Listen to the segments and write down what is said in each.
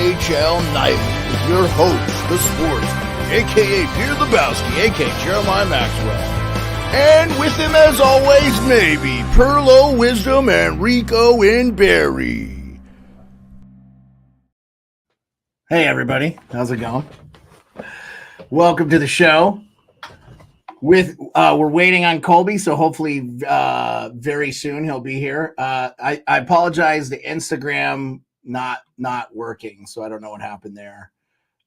NHL Nightly with your host, the sports, a.k.a. Peter Lebowski, a.k.a. Jeremiah Maxwell. And with him, as always, maybe Perlo, Wisdom, and Rico and Barry. Hey, everybody. How's it going? Welcome to the show. We're waiting on Colby, so hopefully very soon he'll be here. I apologize, the Instagram not working, so I don't know what happened there.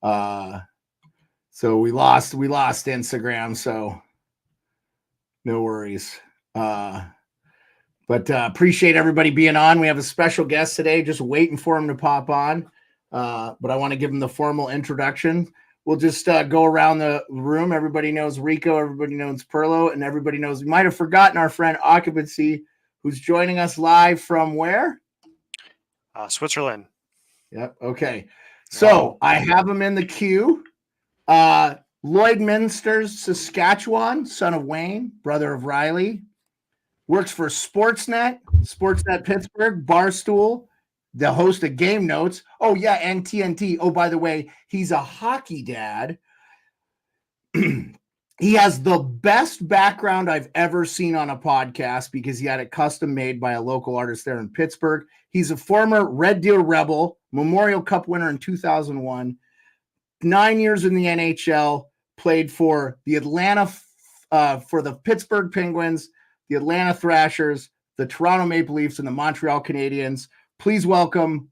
So we lost Instagram, so no worries. But appreciate everybody being on. We have a special guest today, just waiting for him to pop on. But I want to give him the formal introduction. We'll just go around the room. Everybody knows Rico, everybody knows Perlo, and everybody knows, we might have forgotten our friend Occupancy, who's joining us live from where? Switzerland. Yep. Okay. So I have him in the queue. Lloydminster, Saskatchewan, son of Wayne, brother of Riley, works for Sportsnet Pittsburgh, Barstool, the host of Game Notes. Oh, yeah, and TNT. Oh, by the way, he's a hockey dad. He has the best background I've ever seen on a podcast because he had it custom made by a local artist there in Pittsburgh. He's a former Red Deer Rebel, Memorial Cup winner in 2001, 9 years in the NHL, played for the for the Pittsburgh Penguins, the Atlanta Thrashers, the Toronto Maple Leafs, and the Montreal Canadiens. Please welcome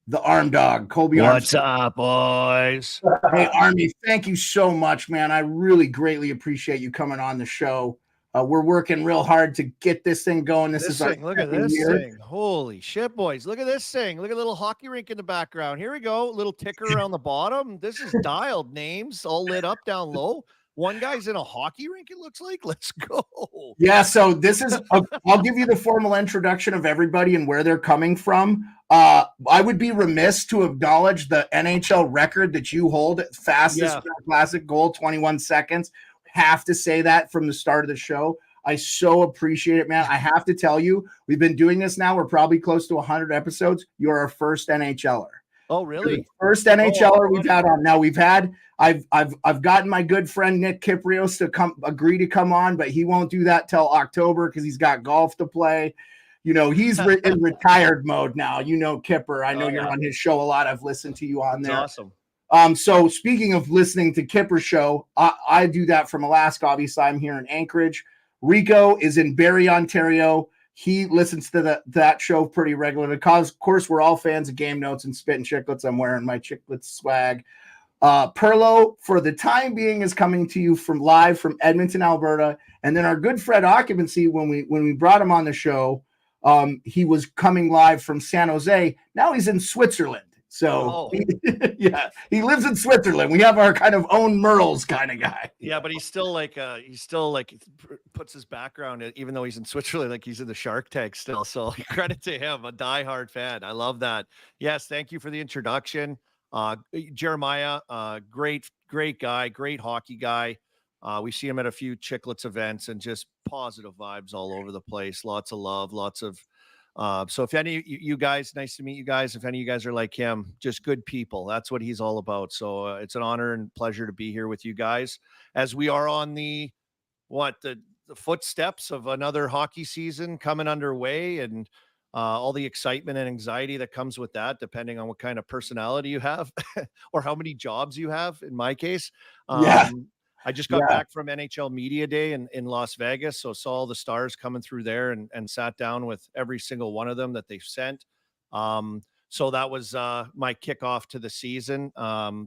the ARMDOG, Colby Armstrong. What's up, boys? Hey, Army, thank you so much, man. I really greatly appreciate you coming on the show. We're working real hard to get this thing going. This is thing. Look at this year. thing. Holy shit, boys. Look at this thing. Look at a little hockey rink in the background. Here we go. Little ticker around the bottom. This is dialed names all lit up down low. One guy's in a hockey rink, it looks like. Let's go. Yeah, so this is, I'll give you the formal introduction of everybody and where they're coming from. I would be remiss to acknowledge the NHL record that you hold, fastest classic goal, 21 seconds. Have to say that from the start of the show. I so appreciate it, man. I have to tell you, we've been doing this now. We're probably close to 100 episodes. You're our first NHLer. Oh, really? First NHLer we've had on. Now I've gotten my good friend Nick Kiprios to agree to come on, but he won't do that till October because he's got golf to play. You know, he's in retired mode now. You know, Kipper. I know you're on his show a lot. I've listened to you on there. Awesome. So speaking of listening to Kipper's show, I do that from Alaska. Obviously, I'm here in Anchorage. Rico is in Barrie, Ontario. He listens to that show pretty regularly. Of course, we're all fans of Game Notes and Spit and Chicklets. I'm wearing my Chicklets swag. Perlo, for the time being, is coming to you live from Edmonton, Alberta. And then our good friend Occupancy, when we brought him on the show, he was coming live from San Jose. Now he's in Switzerland. So he lives in Switzerland. We have our kind of own Merles kind of guy. Yeah, but he's still like puts his background, even though he's in Switzerland, like he's in the Shark Tank still. So credit to him, a diehard fan. I love that. Yes, thank you for the introduction. Jeremiah, great guy, great hockey guy. We see him at a few Chicklets events and just positive vibes all over the place. Lots of love, lots of so if any of you guys, nice to meet you guys. If any of you guys are like him, just good people. That's what he's all about. So it's an honor and pleasure to be here with you guys as we are on the footsteps of another hockey season coming underway, and all the excitement and anxiety that comes with that, depending on what kind of personality you have or how many jobs you have. In my case, I just got back from NHL Media Day in Las Vegas, so saw all the stars coming through there and sat down with every single one of them that they've sent. So that was my kickoff to the season.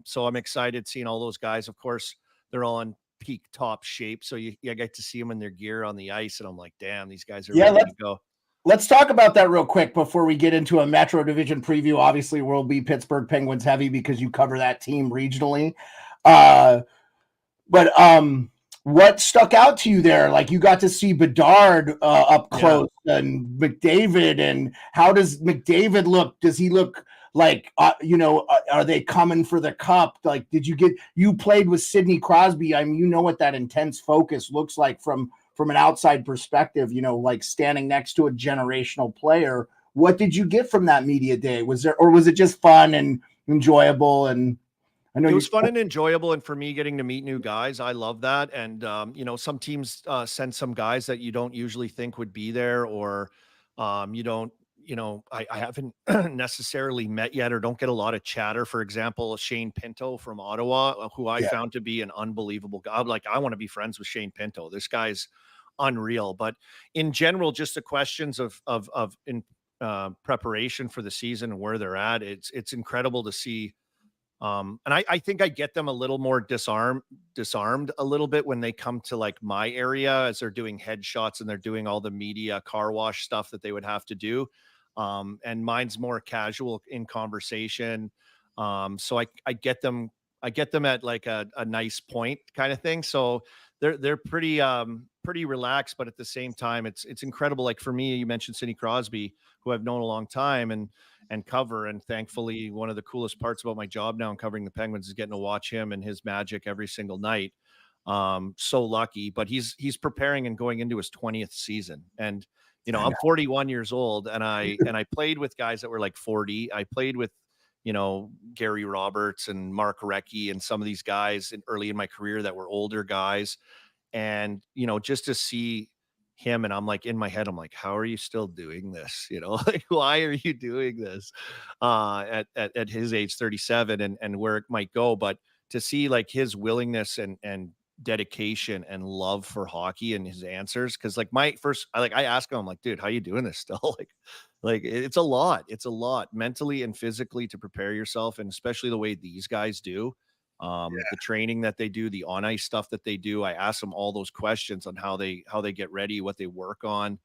So I'm excited seeing all those guys. Of course, they're all in peak top shape, so you get to see them in their gear on the ice, and I'm like, damn, these guys are ready to go. Let's talk about that real quick before we get into a Metro Division preview. Obviously, we'll be Pittsburgh Penguins heavy because you cover that team regionally. But what stuck out to you there? Like, you got to see Bedard up close and McDavid. And how does McDavid look? Does he look like, are they coming for the cup? Like, you played with Sidney Crosby. I mean, you know what that intense focus looks like from an outside perspective, like standing next to a generational player. what did you get from that media day? Was it just fun and enjoyable? And I know it was fun and enjoyable. And for me, getting to meet new guys, I love that. And, some teams send some guys that you don't usually think would be there, or you don't, I haven't necessarily met yet, or don't get a lot of chatter. For example, Shane Pinto from Ottawa, who I found to be an unbelievable guy. Like, I want to be friends with Shane Pinto. This guy's unreal. But in general, just the questions of preparation for the season and where they're at, it's incredible to see. And I think I get them a little more disarmed a little bit when they come to like my area, as they're doing headshots and they're doing all the media car wash stuff that they would have to do. And mine's more casual in conversation. So I get them at like a nice point kind of thing. So they're pretty relaxed, but at the same time, it's incredible. Like for me, you mentioned Sidney Crosby, who I've known a long time and cover. And thankfully, one of the coolest parts about my job now in covering the Penguins is getting to watch him and his magic every single night. So lucky, but he's preparing and going into his 20th season. And, I'm 41 years old, and I played with guys that were like 40. I played with, Gary Roberts and Mark Recchi and some of these guys early in my career that were older guys. And, just to see him, and I'm like, in my head, I'm like, how are you still doing this? Like, why are you doing this at his age, 37, and where it might go? But to see like his willingness and dedication and love for hockey and his answers. Cause like I ask him, I'm like, dude, how you doing this still? Like it's a lot mentally and physically to prepare yourself. And especially the way these guys do, the training that they do, the on ice stuff that they do. I ask them all those questions on how they get ready, what they work on.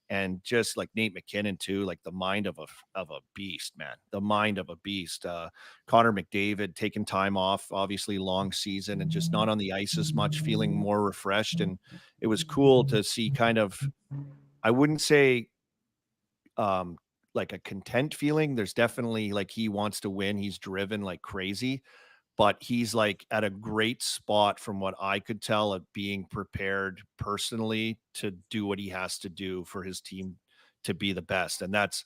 And just like Nate McKinnon too, like the mind of a beast, man, the mind of a beast. Connor McDavid taking time off, obviously long season, and just not on the ice as much, feeling more refreshed. And it was cool to see kind of, I wouldn't say like a content feeling. There's definitely like, he wants to win. He's driven like crazy, but he's like at a great spot from what I could tell of being prepared personally to do what he has to do for his team to be the best. And that's,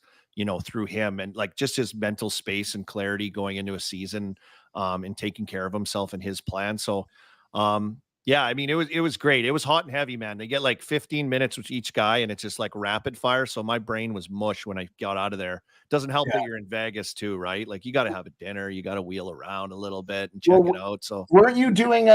through him and like just his mental space and clarity going into a season, and taking care of himself and his plan. So, yeah, I mean, it was great. It was hot and heavy, man. They get like 15 minutes with each guy, and it's just like rapid fire. So my brain was mush when I got out of there. Doesn't help that you're in Vegas too, right? Like you got to have a dinner, you got to wheel around a little bit and check it out. So weren't you doing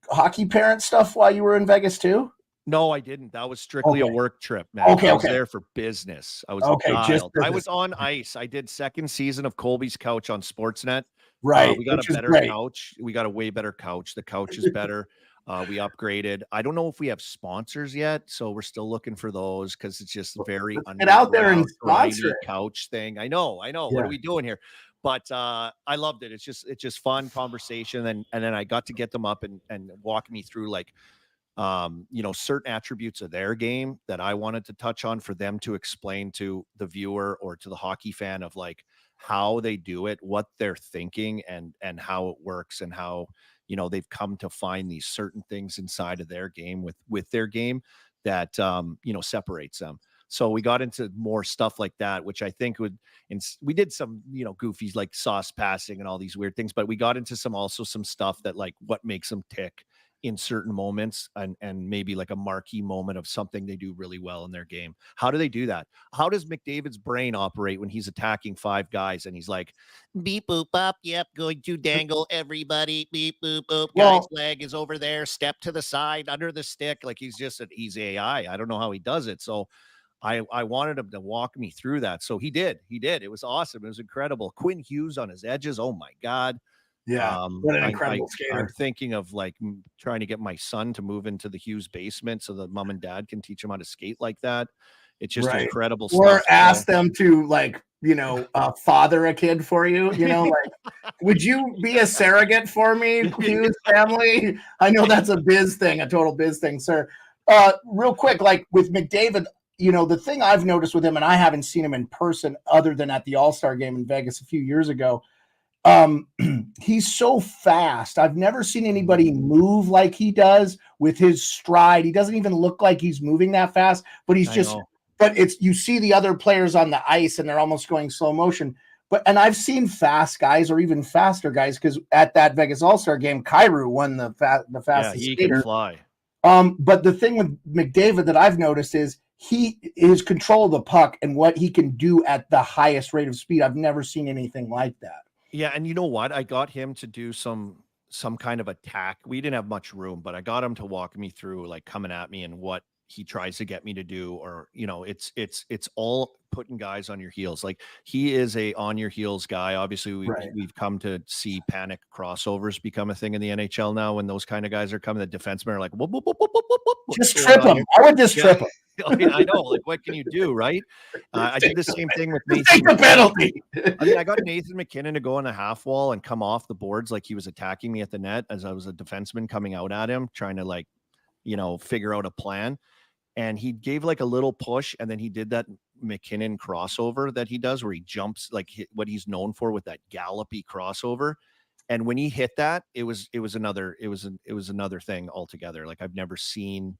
hockey parent stuff while you were in Vegas too? No, I didn't. That was strictly a work trip, man. I was there for business. I was dialed. I was on ice. I did second season of Colby's Couch on Sportsnet. Right. We got a better couch. We got a way better couch. The couch is better. We upgraded. I don't know if we have sponsors yet, so we're still looking for those because it's just very get out there and sponsor couch thing. I know. Yeah. What are we doing here? But I loved it. It's just fun conversation, and then I got to get them up and walk me through like certain attributes of their game that I wanted to touch on for them to explain to the viewer or to the hockey fan of like how they do it, what they're thinking, and how it works, and how they've come to find these certain things inside of their game with their game that separates them. So we got into more stuff like that, which I think we did some goofies like sauce passing and all these weird things, but we got into some stuff that like what makes them tick in certain moments, and maybe like a marquee moment of something they do really well in their game. How do they do that? How does McDavid's brain operate when he's attacking five guys and he's like, beep, boop, up, yep, going to dangle everybody, beep, boop, boop, guy's leg is over there, step to the side, under the stick. Like he's AI. I don't know how he does it. So I wanted him to walk me through that. So he did. It was awesome. It was incredible. Quinn Hughes on his edges. Oh my God. Yeah, what an incredible skater. I'm thinking of like trying to get my son to move into the Hughes basement so that mom and dad can teach him how to skate like that. It's just incredible stuff. Or ask them to like, father a kid for you, like, would you be a surrogate for me, Hughes family? I know that's a total biz thing, sir. Real quick, like with McDavid, the thing I've noticed with him, and I haven't seen him in person other than at the All-Star game in Vegas a few years ago, he's so fast. I've never seen anybody move like he does with his stride. He doesn't even look like he's moving that fast, but he's just but you see the other players on the ice and they're almost going slow motion. And I've seen fast guys or even faster guys, because at that Vegas All-Star game, Kyrou won the fastest he skater. can fly. But the thing with McDavid that I've noticed is his control of the puck and what he can do at the highest rate of speed. I've never seen anything like that. Yeah, and you know what? I got him to do some kind of attack. We didn't have much room, but I got him to walk me through, like, coming at me and what he tries to get me to do. Or, it's all putting guys on your heels. Like, he is a on your heels guy. Obviously, we've come to see panic crossovers become a thing in the NHL now. When those kind of guys are coming, the defensemen are like, whoop, whoop, whoop, whoop, whoop, whoop, just trip him. I would just trip him. I know. Like, what can you do, right? I did the same thing with Nathan. Take the penalty. I mean, I got Nathan McKinnon to go on the half wall and come off the boards like he was attacking me at the net as I was a defenseman coming out at him, trying to, like, figure out a plan. And he gave like a little push, and then he did that McKinnon crossover that he does, where he jumps, like what he's known for with that gallopy crossover. And when he hit that, it was another thing altogether. Like, I've never seen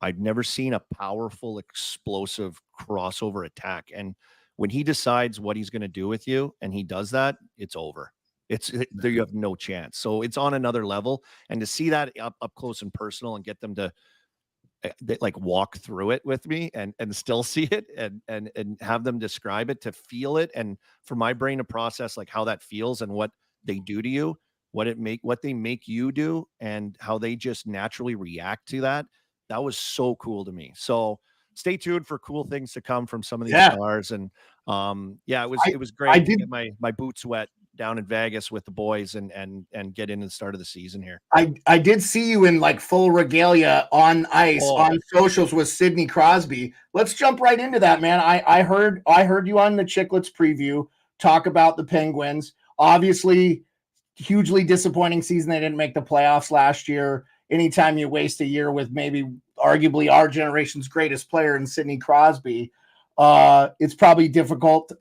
a powerful, explosive crossover attack. And when he decides what he's going to do with you and he does that, it's over. You have no chance. So it's on another level. And to see that up close and personal and get them to like walk through it with me and still see it and have them describe it, to feel it, and for my brain to process like how that feels and what they do to you, what they make you do, and how they just naturally react to that. That was so cool to me. So stay tuned for cool things to come from some of these stars. And it was great. I to did get my boots wet down in Vegas with the boys and get into the start of the season here. I did see you in like full regalia on ice on socials with Sidney Crosby. Let's jump right into that, man. I heard you on the Chicklets preview talk about the Penguins. Obviously, hugely disappointing season. They didn't make the playoffs last year. Anytime you waste a year with maybe arguably our generation's greatest player in Sidney Crosby, it's probably difficult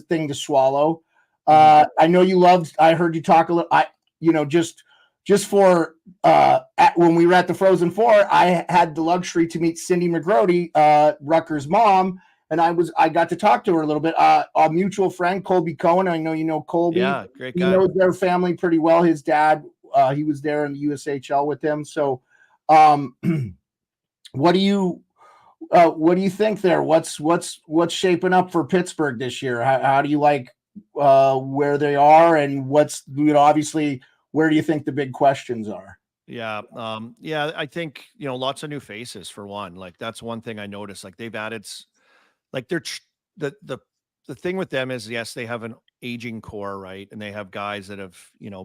thing to swallow. I know you loved. I heard you talk a little. Just for when we were at the Frozen Four, I had the luxury to meet Cindy McGrody, Rucker's mom, and I got to talk to her a little bit. A mutual friend, Colby Cohen. I know you know Colby. Yeah, great guy. He knows their family pretty well. His dad, he was there in the USHL with him. So, what do you think there? What's shaping up for Pittsburgh this year? How do you like where they are, and obviously, where do you think the big questions are? Yeah. I think, lots of new faces for one. Like, that's one thing I noticed. Like, they've added, like, the thing with them is, yes, they have an aging core, right? And they have guys that have,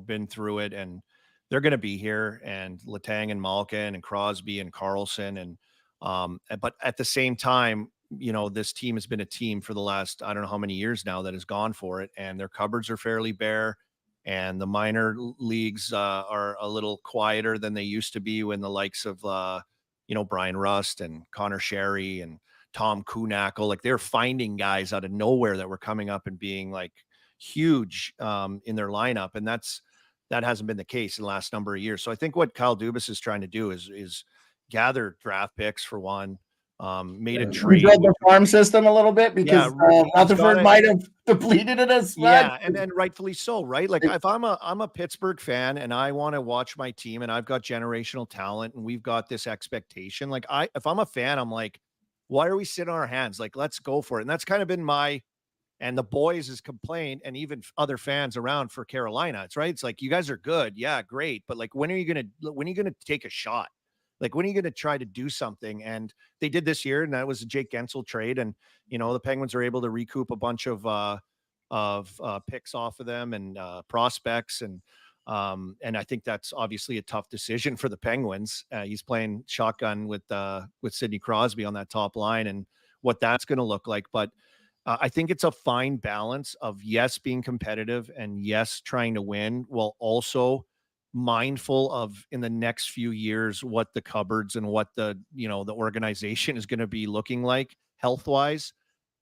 been through it, and they're going to be here, and Letang and Malkin and Crosby and Carlson. And, but at the same time, this team has been a team for the last, I don't know how many years now, that has gone for it, and their cupboards are fairly bare, and the minor leagues are a little quieter than they used to be when the likes of, Brian Rust and Connor Sherry and Tom Kuhnackel, like, they're finding guys out of nowhere that were coming up and being like huge in their lineup. And that hasn't been the case in the last number of years. So I think what Kyle Dubas is trying to do is gather draft picks for one. Made a trade. Rebuild the farm system a little bit because Rutherford might have depleted it as well. Yeah, and rightfully so, right? Like, if I'm a Pittsburgh fan and I want to watch my team, and I've got generational talent and we've got this expectation, like, if I'm a fan, I'm like, why are we sitting on our hands? Like, let's go for it. And that's kind of been and the boys' complaint, and even other fans around for Carolina. It's like, you guys are good, yeah, great, but like, when are you gonna take a shot? Like, when are you going to try to do something? And they did this year, and that was a Jake Gensel trade. And, the Penguins are able to recoup a bunch of picks off of them and prospects. And I think that's obviously a tough decision for the Penguins. He's playing shotgun with Sidney Crosby on that top line, and what that's going to look like. But I think it's a fine balance of, yes, being competitive, and yes, trying to win, while also mindful of, in the next few years, what the cupboards and what the organization is going to be looking like health wise.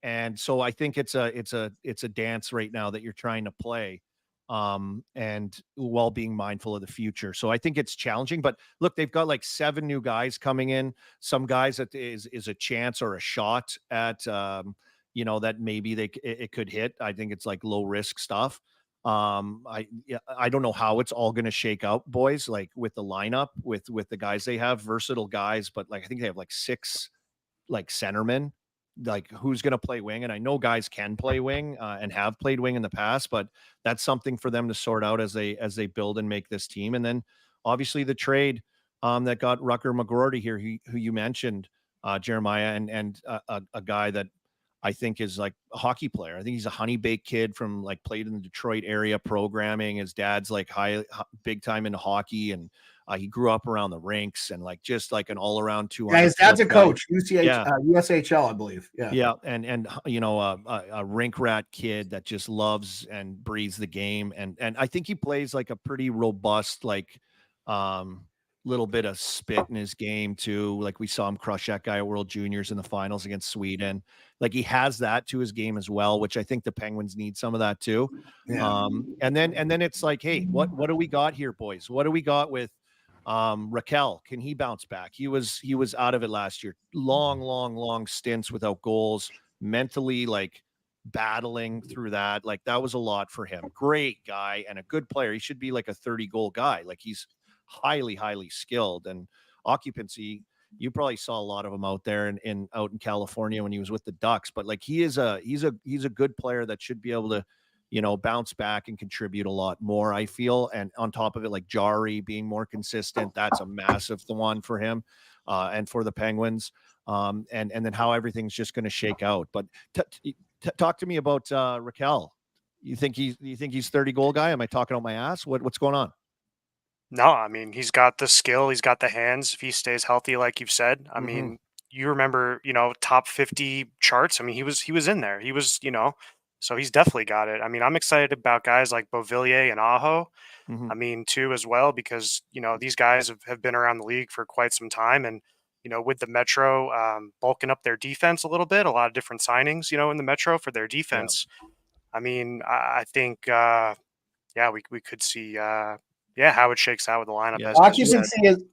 And so I think it's a dance right now that you're trying to play. and while being mindful of the future. So I think it's challenging, but look, they've got like 7 new guys coming in, some guys that is a chance or a shot at, that maybe it could hit. I think it's like low risk stuff. I don't know how it's all going to shake out, boys, like with the lineup, with the guys they have, versatile guys, but like I think they have like 6 like centermen, like who's going to play wing. And I know guys can play wing and have played wing in the past, but that's something for them to sort out as they build and make this team. And then obviously the trade that got Rucker McGroarty here, who you mentioned, Jeremiah, and a guy that I think is like a hockey player. I think he's a honey baked kid from like played in the Detroit area programming. His dad's like big time into hockey, and he grew up around the rinks and like just like an all around 200. Yeah, his dad's a coach, Yeah. USHL, I believe. Yeah, and a rink rat kid that just loves and breathes the game, and I think he plays like a pretty robust like little bit of spit in his game too. Like we saw him crush that guy at World Juniors in the finals against Sweden. Like he has that to his game as well, which I think the Penguins need some of that too. Yeah. And then it's like, hey, what do we got here, boys? What do we got with Raquel? Can he bounce back? He was out of it last year. Long stints without goals, mentally like battling through that. Like that was a lot for him. Great guy and a good player. He should be like a 30-goal guy. Like he's highly skilled. And occupancy, you probably saw a lot of him out there out in California when he was with the Ducks, but like he's a good player that should be able to, bounce back and contribute a lot more, I feel. And on top of it, like Jari being more consistent, that's a massive one for him and for the Penguins. And then how everything's just going to shake out. But talk to me about Raquel. You think he's 30-goal guy? Am I talking out my ass? What's going on? No, I mean, he's got the skill, he's got the hands. If he stays healthy, like you've said, I mean, you remember, top 50 charts. I mean, he was in there. He was, so he's definitely got it. I mean, I'm excited about guys like Beauvillier and Aho. I mean, too, as well, because, these guys have been around the league for quite some time. And, with the Metro bulking up their defense a little bit, a lot of different signings, in the Metro for their defense. Yeah. I mean, I think, we could see, how it shakes out with the lineup. Yeah.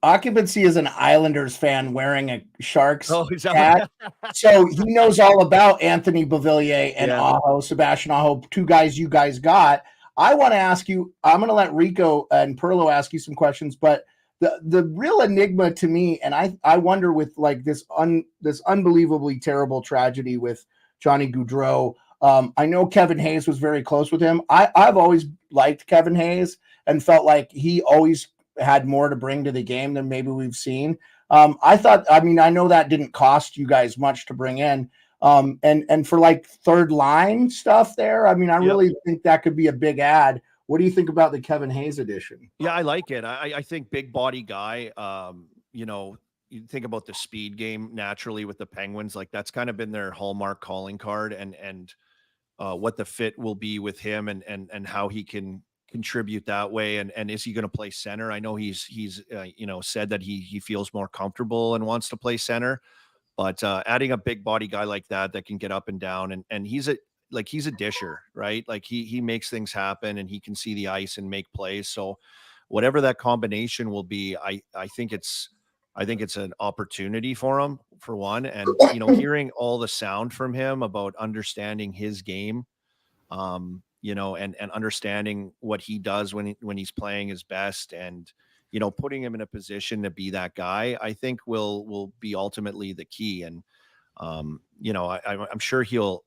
Occupancy is an Islanders fan wearing a Sharks hat. So he knows all about Anthony Beauvillier and Aho, Sebastian Aho, 2 guys you guys got. I want to ask you, I'm going to let Rico and Perlo ask you some questions, but the real enigma to me, and I wonder with like this unbelievably terrible tragedy with Johnny Gaudreau. I know Kevin Hayes was very close with him. I've always liked Kevin Hayes and felt like he always had more to bring to the game than maybe we've seen. I know that didn't cost you guys much to bring in. And for like third line stuff there, I mean, I really think that could be a big add. What do you think about the Kevin Hayes edition? Yeah, I like it. I think big body guy, you think about the speed game naturally with the Penguins, like that's kind of been their hallmark calling card, and what the fit will be with him and how he can contribute that way. And is he going to play center? I know he's said that he feels more comfortable and wants to play center, but adding a big body guy like that can get up and down, and he's a disher, right? Like he makes things happen and he can see the ice and make plays. So whatever that combination will be, I think it's an opportunity for him, for one. And, hearing all the sound from him about understanding his game, and understanding what he does when he's playing his best, and, putting him in a position to be that guy, I think will be ultimately the key. And, I'm sure he'll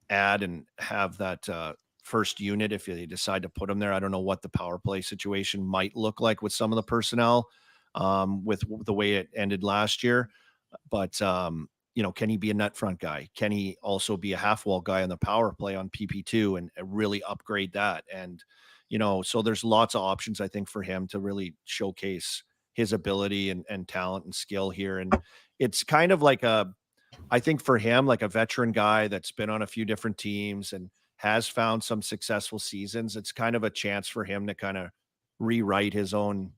add and have that first unit if they decide to put him there. I don't know what the power play situation might look like with some of the personnel, with the way it ended last year. But, can he be a net front guy? Can he also be a half wall guy on the power play on PP2 and really upgrade that? And, so there's lots of options, I think, for him to really showcase his ability and talent and skill here. And it's kind of like I think for him, like a veteran guy that's been on a few different teams and has found some successful seasons, it's kind of a chance for him to kind of rewrite his own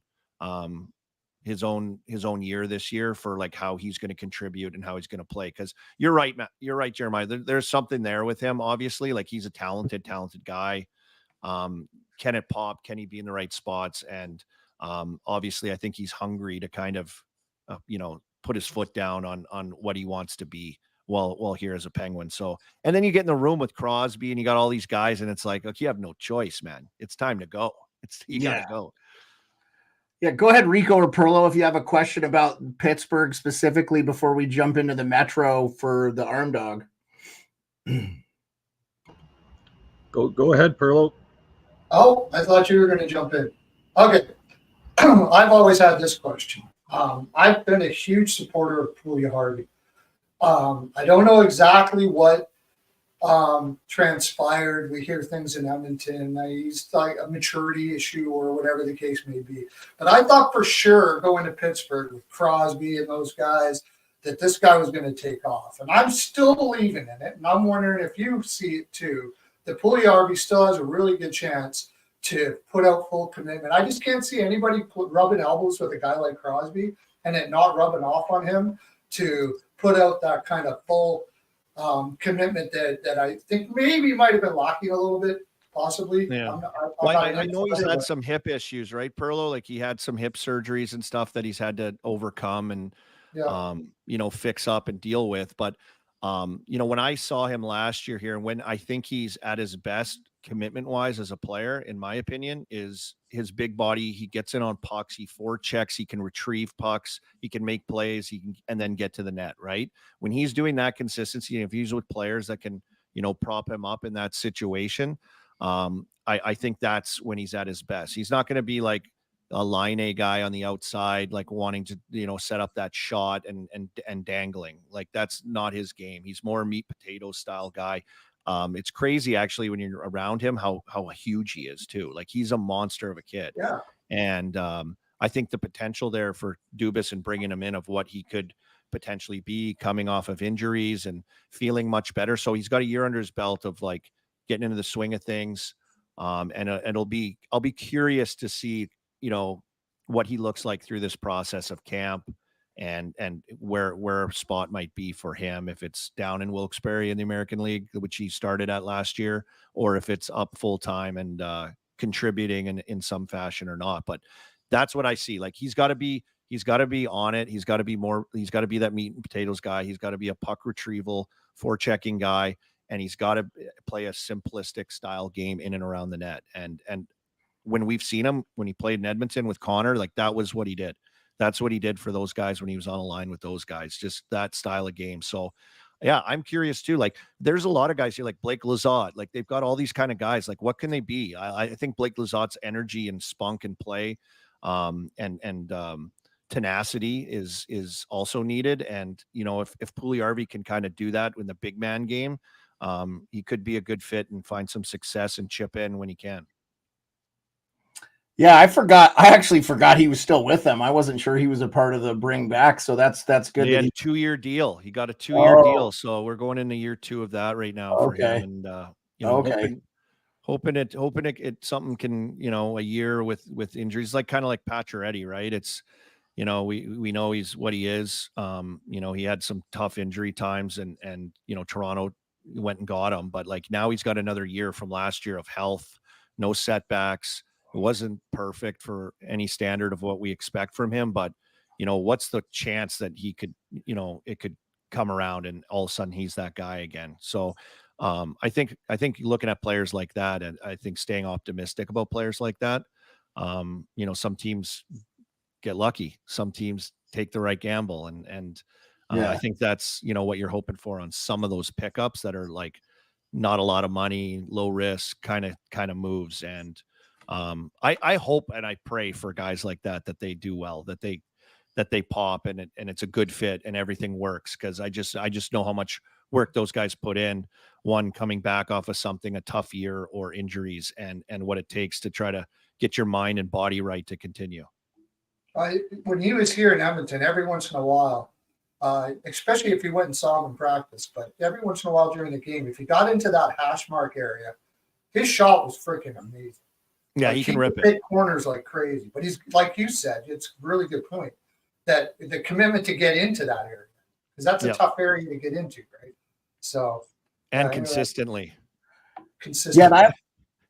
year this year for like how he's going to contribute and how he's going to play. Cause you're right, Matt. You're right, Jeremiah. There's something there with him. Obviously, like he's a talented guy. can it pop? Can he be in the right spots? And obviously, I think he's hungry to kind of, put his foot down on what he wants to be while here as a Penguin. So, and then you get in the room with Crosby and you got all these guys and it's like, you have no choice, man. It's time to go. You got to go. Yeah, go ahead, Rico or Perlo, if you have a question about Pittsburgh specifically before we jump into the Metro for the ARMDOG. Go ahead, Perlo. Oh, I thought you were going to jump in. Okay. I've always had this question. I've been a huge supporter of Puljujärvi. I don't know exactly what transpired. We hear things in Edmonton. He's like a maturity issue or whatever the case may be. But I thought for sure going to Pittsburgh with Crosby and those guys that this guy was going to take off. And I'm still believing in it. And I'm wondering if you see it too, that Puljujärvi still has a really good chance to put out full commitment. I just can't see anybody rubbing elbows with a guy like Crosby and it not rubbing off on him to put out that kind of full commitment that I think maybe might have been lacking a little bit, possibly. Yeah. I know he's had some hip issues, right, Perlo? Like he had some hip surgeries and stuff that he's had to overcome and, fix up and deal with. But, when I saw him last year here, and when I think he's at his best commitment wise as a player, in my opinion, is his big body. He gets in on pucks, he forechecks, he can retrieve pucks, he can make plays, and then get to the net, right? When he's doing that consistency, if he's with players that can, prop him up in that situation, I think that's when he's at his best. He's not going to be like a line A guy on the outside, like wanting to, set up that shot and dangling. Like that's not his game. He's more meat potato style guy. It's crazy actually when you're around him, how huge he is too. Like he's a monster of a kid. Yeah. And I think the potential there for Dubas and bringing him in of what he could potentially be coming off of injuries and feeling much better. So he's got a year under his belt of like getting into the swing of things. And I'll be curious to see, what he looks like through this process of camp and where a spot might be for him, if it's down in Wilkes-Barre in the American League, which he started at last year, or if it's up full time and contributing in some fashion or not. But that's what I see. Like he's got to be on it. He's got to be that meat and potatoes guy. He's got to be a puck retrieval, forechecking guy, and he's got to play a simplistic style game in and around the net. And when we've seen him, when he played in Edmonton with Connor, like that was what he did. That's what he did for those guys when he was on a line with those guys, just that style of game. So yeah, I'm curious too. Like there's a lot of guys here, like Blake Lizotte, like they've got all these kind of guys. Like what can they be? I think Blake Lizotte's energy and spunk and play and tenacity is also needed. And, if Puljujärvi can kind of do that in the big man game, he could be a good fit and find some success and chip in when he can. Yeah, I actually forgot he was still with them. I wasn't sure he was a part of the bring back. So that's good. He had a 2-year deal. He got a 2-year deal. So we're going into year 2 of that right now for him. And, hoping it something can, a year with injuries, like kind of like Pacioretty, right? It's, we know he's what he is. He had some tough injury times and Toronto went and got him, but like now he's got another year from last year of health, no setbacks. It wasn't perfect for any standard of what we expect from him, but what's the chance that he could, it could come around and all of a sudden he's that guy again. So I think looking at players like that, and I think staying optimistic about players like that, some teams get lucky, some teams take the right gamble. And I think that's, what you're hoping for on some of those pickups that are like not a lot of money, low risk kind of moves. And I hope and I pray for guys like that they do well, that they pop and it's a good fit and everything works. Cause I just know how much work those guys put in, one coming back off of something, a tough year or injuries and what it takes to try to get your mind and body right to continue. When he was here in Edmonton, every once in a while, especially if he went and saw him in practice, but every once in a while during the game, if he got into that hash mark area, his shot was freaking amazing. Yeah, like, he can rip it. Hit corners like crazy. But he's, like you said, it's a really good point that the commitment to get into that area, because that's a tough area to get into, right? So and consistently. Yeah,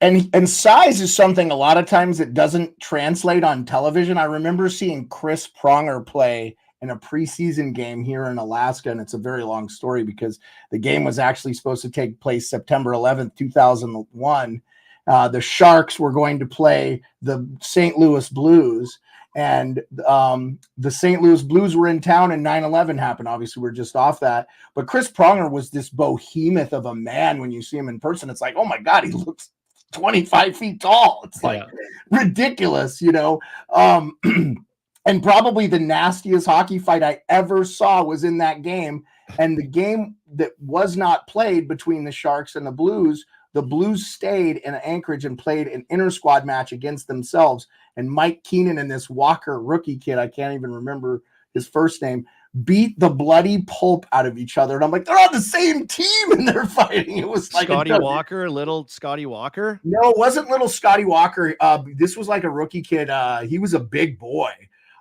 And size is something a lot of times it doesn't translate on television. I remember seeing Chris Pronger play in a preseason game here in Alaska, and it's a very long story because the game was actually supposed to take place September 11th, 2001. The Sharks were going to play the St. Louis Blues, and the St. Louis Blues were in town, and 9/11 happened. Obviously, we're just off that. But Chris Pronger was this behemoth of a man. When you see him in person, it's like, oh my God, he looks 25 feet tall. It's like ridiculous, you know. And probably the nastiest hockey fight I ever saw was in that game. And the game that was not played between the Sharks and the Blues stayed in Anchorage and played an inter-squad match against themselves. And Mike Keenan and this Walker rookie kid, I can't even remember his first name, beat the bloody pulp out of each other. And I'm like, they're on the same team and they're fighting. It was like little Scotty Walker. No, it wasn't little Scotty Walker. This was like a rookie kid. He was a big boy.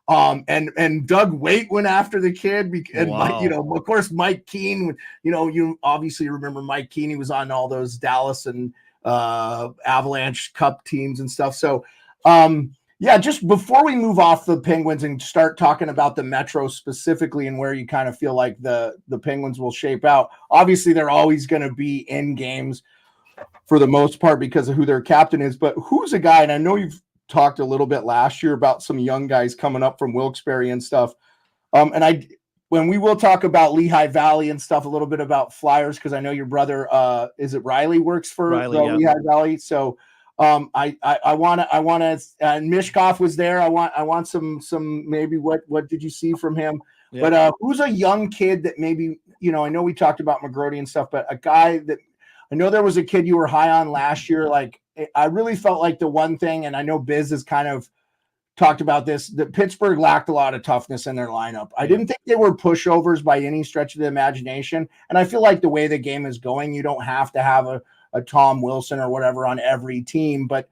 And Doug Waite went after the kid, and Mike, of course, Mike Keane, you obviously remember Mike Keane. He was on all those Dallas and Avalanche Cup teams and stuff. So, just before we move off the Penguins and start talking about the Metro specifically and where you kind of feel like the Penguins will shape out, obviously they're always going to be in games for the most part because of who their captain is. But who's a guy, and I know you've talked a little bit last year about some young guys coming up from Wilkes-Barre and stuff. When we will talk about Lehigh Valley and stuff, a little bit about Flyers, because I know your brother, is it Riley, works for Lehigh Valley. So I want to, and Mishkov was there. I want some maybe what did you see from him? Yeah. But who's a young kid that maybe, I know we talked about McGrody and stuff, but a guy that I know there was a kid you were high on last year. Like, I really felt like the one thing, and I know Biz has kind of talked about this, that Pittsburgh lacked a lot of toughness in their lineup. I didn't think they were pushovers by any stretch of the imagination. And I feel like the way the game is going, you don't have to have a Tom Wilson or whatever on every team. But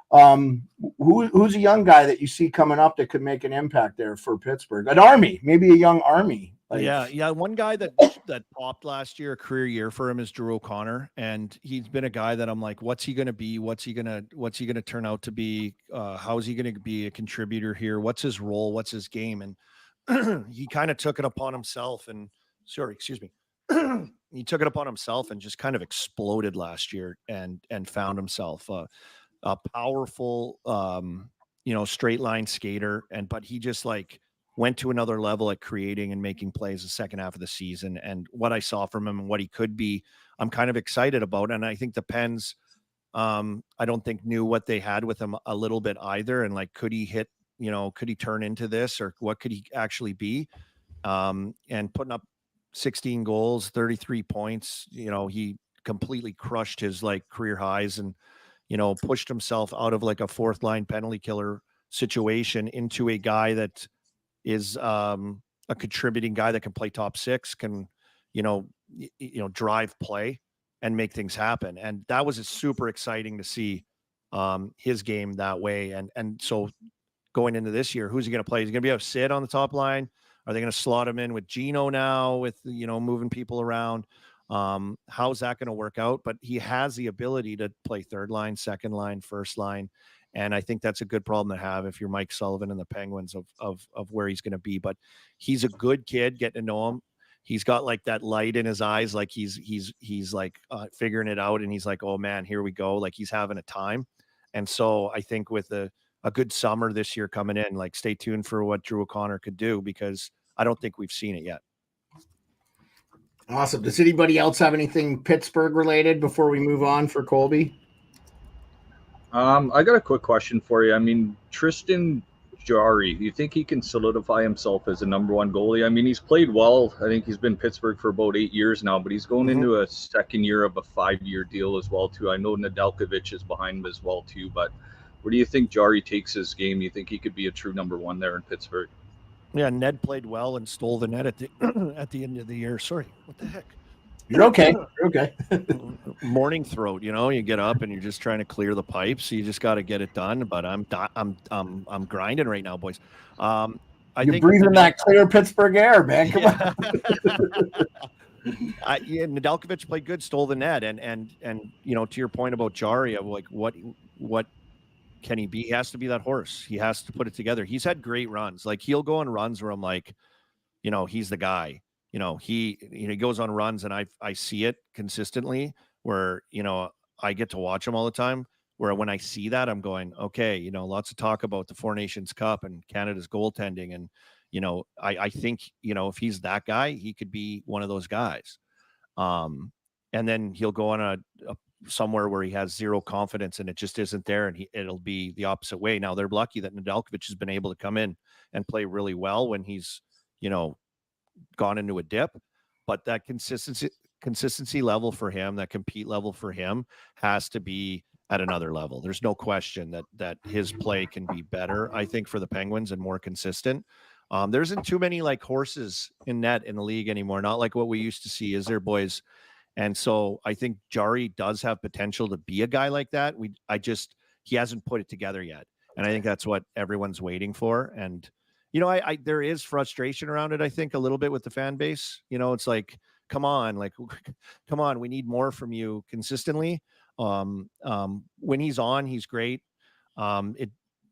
who's a young guy that you see coming up that could make an impact there for Pittsburgh? An Army, maybe a young Army. One guy that popped last year, a career year for him, is Drew O'Connor, and he's been a guy that I'm like, what's he going to be? What's he going to turn out to be? How is he going to be a contributor here? What's his role? What's his game? And he kind of took it upon himself and he took it upon himself and just kind of exploded last year and found himself a powerful, straight line skater. But he just went to another level at creating and making plays the second half of the season. And what I saw from him and what he could be, I'm kind of excited about. And I think the Pens, I don't think knew what they had with him a little bit either. And could he hit, could he turn into this, or what could he actually be? And putting up 16 goals, 33 points, he completely crushed his career highs and, pushed himself out of a fourth line penalty killer situation into a guy that is a contributing guy that can play top six, can, drive play and make things happen. And that was super exciting to see his game that way. And so going into this year, who's he going to play? He's going to be able to sit on the top line. Are they going to slot him in with Gino now with, moving people around? How's that going to work out? But he has the ability to play third line, second line, first line. And I think that's a good problem to have if you're Mike Sullivan and the Penguins of where he's going to be. But he's a good kid, getting to know him. He's got that light in his eyes, he's figuring it out. And he's like, oh man, here we go. He's having a time. And so I think with a good summer this year coming in, stay tuned for what Drew O'Connor could do, because I don't think we've seen it yet. Awesome. Does anybody else have anything Pittsburgh related before we move on for Colby? I got a quick question for you. I mean, Tristan Jarry, do you think he can solidify himself as a number one goalie? I mean, he's played well. I think he's been Pittsburgh for about 8 years now, but he's going into a second year of a 5-year deal as well, too. I know Nedeljkovic is behind him as well, too, but where do you think Jarry takes his game? You think he could be a true number one there in Pittsburgh? Yeah, Ned played well and stole the net at the end of the year. Sorry, what the heck? You're okay. You're okay. Morning throat, you get up and you're just trying to clear the pipes. You just got to get it done. But I'm grinding right now, boys. You're breathing that clear Pittsburgh air, man. Come on. Nedeljkovic played good, stole the net, and you know, to your point about Jari, like what can he be? He has to be that horse. He has to put it together. He's had great runs. Like he'll go on runs where I'm like, you know, he's the guy. You know, he goes on runs, and I see it consistently where, you know, I get to watch him all the time. Where when I see that, I'm going, okay, you know, lots of talk about the Four Nations Cup and Canada's goaltending, and you know, I think, you know, if he's that guy, he could be one of those guys. And then he'll go on a somewhere where he has zero confidence and it just isn't there, and it'll be the opposite way. Now they're lucky that Nedeljkovic has been able to come in and play really well when he's, you know, gone into a dip, but that consistency level for him, that compete level for him has to be at another level. There's no question that his play can be better, I think, for the Penguins and more consistent. There isn't too many like horses in net in the league anymore. Not like what we used to see, is there, boys? And so I think Jari does have potential to be a guy like that. He hasn't put it together yet. And I think that's what everyone's waiting for. And, you know, there is frustration around it, I think, a little bit with the fan base. You know, it's like, come on, we need more from you consistently. When he's on, he's great. And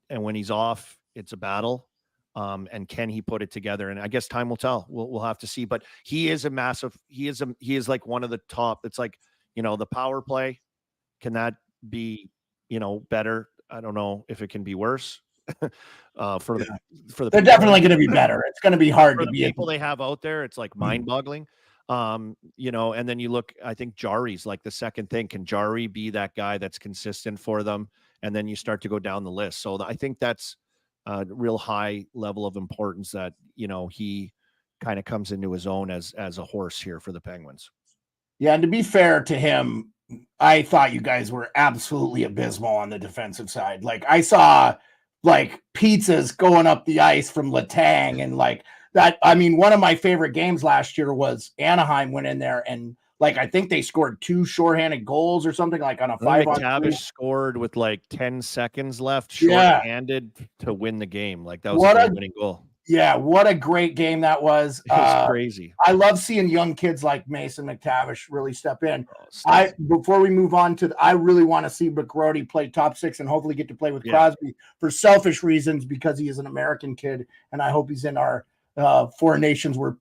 when he's off, it's a battle. And can he put it together? And I guess time will tell. We'll have to see. But he is he is like one of the top. It's like, you know, the power play. Can that be, you know, better? I don't know if it can be worse. For the they're definitely going to be better. It's going to be hard for to the be people they have out there. It's like mind-boggling. You know, and then you look, I think Jari's like the second thing. Can Jari be that guy that's consistent for them? And then you start to go down the list. So I think that's a real high level of importance that, you know, he kind of comes into his own as a horse here for the Penguins. Yeah, and to be fair to him, I thought you guys were absolutely abysmal on the defensive side. Like I saw like pizzas going up the ice from Letang and like that. I mean, one of my favorite games last year was Anaheim went in there and like I think they scored 2 shorthanded goals or something like on a 5-on-3. McTavish scored with like 10 seconds left, shorthanded to win the game. Like that was a winning goal. Yeah, what a great game that was. It's crazy. I love seeing young kids like Mason McTavish really step in. Before we move on I really want to see McGrody play top 6 and hopefully get to play with Crosby for selfish reasons because he is an American kid and I hope he's in our Four Nations. We're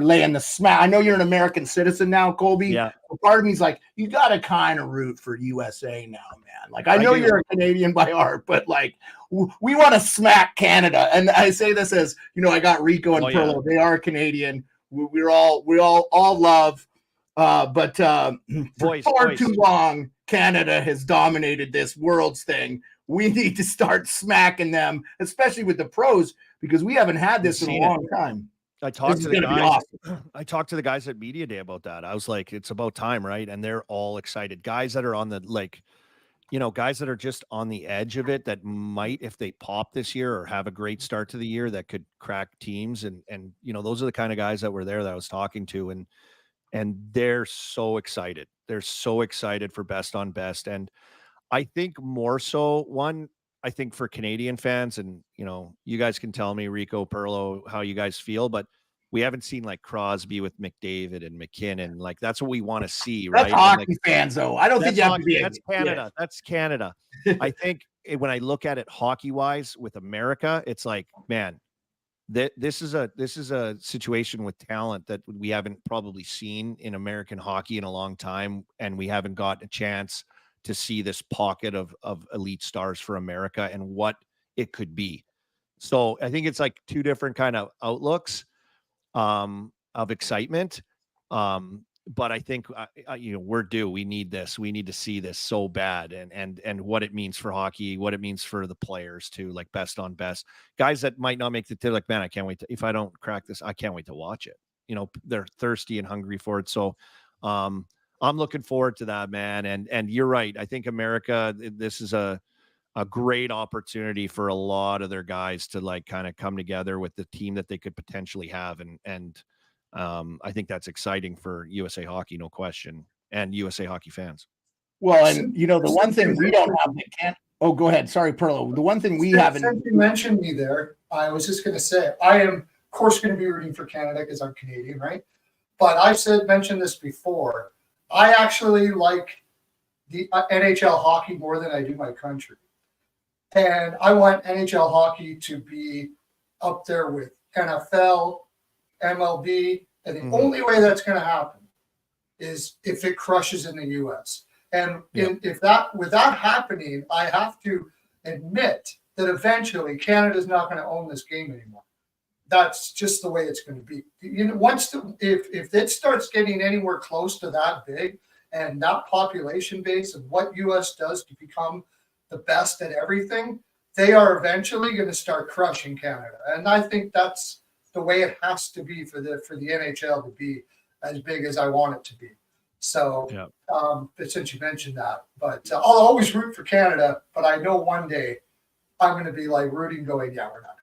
laying the smack. I know you're an American citizen now, Colby. Yeah. But part of me is like, you got to kind of root for USA now, man. Like, I know you're a Canadian by heart, but like, we want to smack Canada. And I say this as, you know, I got Rico and Perlo. They are Canadian. We all love. But for far too long, Canada has dominated this Worlds thing. We need to start smacking them, especially with the pros, because we haven't had this in a long time. I talked to the guys at Media Day about that. I was like, it's about time, right? And they're all excited. Guys that are on the, like, you know, guys that are just on the edge of it that might, if they pop this year or have a great start to the year, that could crack teams. And you know, those are the kind of guys that were there that I was talking to. And they're so excited. They're so excited for best on best. And I think more so, I think for Canadian fans, and you know, you guys can tell me, Rico, Perlo, how you guys feel, but we haven't seen like Crosby with McDavid and McKinnon. Like that's what we want to see, right? That's hockey fans, though. I don't think you have to be. That's Canada. Yeah. That's Canada. I think when I look at it hockey wise with America, it's like, man, this is a situation with talent that we haven't probably seen in American hockey in a long time, and we haven't got a chance to see this pocket of elite stars for America and what it could be. So I think it's like two different kind of outlooks of excitement. But I think, you know, we're due. We need this. We need to see this so bad, and what it means for hockey, what it means for the players too, like best on best. Guys that might not make the tip, like, man, I can't wait if I don't crack this, I can't wait to watch it. You know, they're thirsty and hungry for it. So, I'm looking forward to that, man. And you're right. I think America, this is a great opportunity for a lot of their guys to like kind of come together with the team that they could potentially have. And I think that's exciting for USA Hockey, no question, and USA Hockey fans. Well, and you know, the one thing we don't have that can't. Oh, go ahead. Sorry, Perlo. The one thing we haven't. Since you mentioned me there, I was just going to say I am, of course, going to be rooting for Canada because I'm Canadian, right? But mentioned this before. I actually like the NHL hockey more than I do my country. And I want NHL hockey to be up there with NFL, MLB. And the only way that's going to happen is if it crushes in the U.S. And with that happening, I have to admit that eventually Canada's not going to own this game anymore. That's just the way it's going to be. If it starts getting anywhere close to that big and that population base and what U.S. does to become the best at everything, they are eventually going to start crushing Canada. And I think that's the way it has to be for the NHL to be as big as I want it to be. So, since you mentioned that, but I'll always root for Canada. But I know one day I'm going to be like rooting, going, yeah, we're not.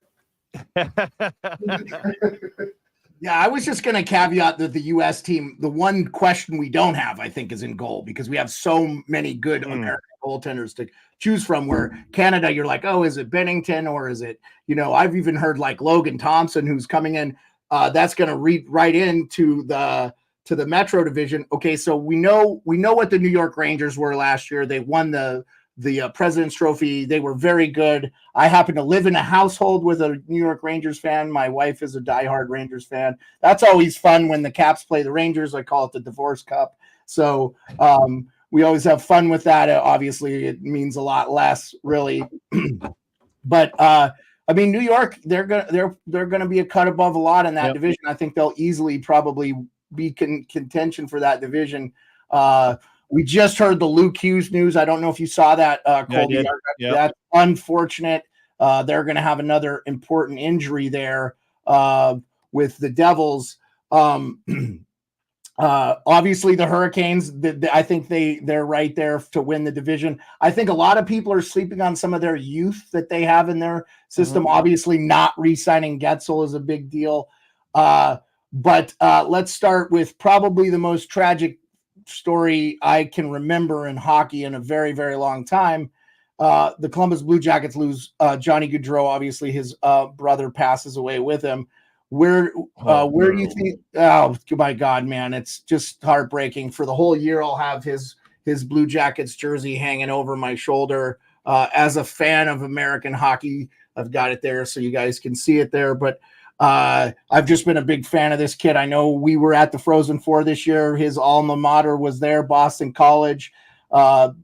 Yeah, I was just going to caveat that the U.S. team, the one question we don't have, I think, is in goal, because we have so many good American goaltenders to choose from, where Canada, you're like, oh, is it Bennington, or is it, I've even heard like Logan Thompson, who's coming in, that's going to read right into the Metro division. Okay, so we know what the New York Rangers were last year. They won the President's Trophy. They were very good. I happen to live in a household with a New York Rangers fan. My wife is a diehard Rangers fan. That's always fun when the Caps play the Rangers. I call it the Divorce Cup. So we always have fun with that. Obviously, it means a lot less, really. But New York, they're gonna be a cut above a lot in that division. I think they'll easily probably be contention for that division. We just heard the Luke Hughes news. I don't know if you saw that, Colby. That's unfortunate. They're going to have another important injury there with the Devils. Obviously, the Hurricanes, I think they're right there to win the division. I think a lot of people are sleeping on some of their youth that they have in their system. Obviously, not re-signing Getzel is a big deal. But let's start with probably the most tragic story I can remember in hockey in a very, very long time. The Columbus Blue Jackets lose Johnny Gaudreau. Obviously, his brother passes away with him. Where do you think? Oh my God, man! It's just heartbreaking. For the whole year, I'll have his Blue Jackets jersey hanging over my shoulder. As a fan of American hockey, I've got it there so you guys can see it there. But I've just been a big fan of this kid. I know we were at the Frozen Four this year. His alma mater was there, Boston College. And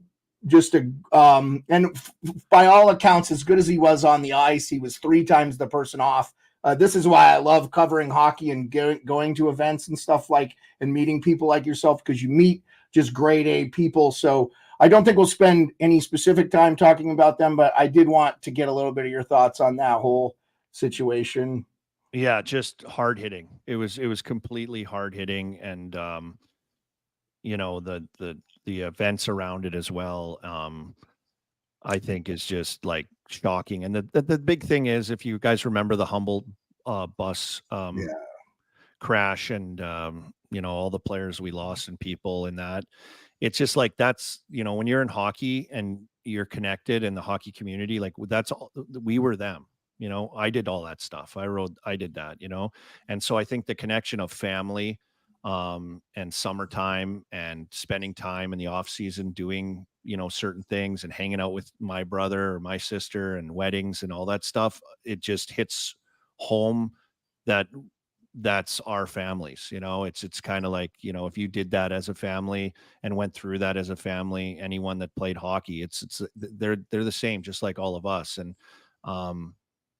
by all accounts, as good as he was on the ice, he was 3 times the person off. This is why I love covering hockey and going to events and stuff and meeting people like yourself, because you meet just grade A people. So I don't think we'll spend any specific time talking about them, but I did want to get a little bit of your thoughts on that whole situation. Yeah, just hard hitting. It was completely hard hitting, and the events around it as well. I think is just like shocking. And the big thing is, if you guys remember the Humboldt bus crash, and all the players we lost and people in that, it's just like, that's, when you're in hockey and you're connected in the hockey community, like that's all, we were them. I did all that stuff. I did that, and so I think the connection of family, and summertime and spending time in the off season doing, certain things and hanging out with my brother or my sister and weddings and all that stuff, it just hits home that's our families. It's kind of like, if you did that as a family and went through that as a family, anyone that played hockey, they're the same, just like all of us. And,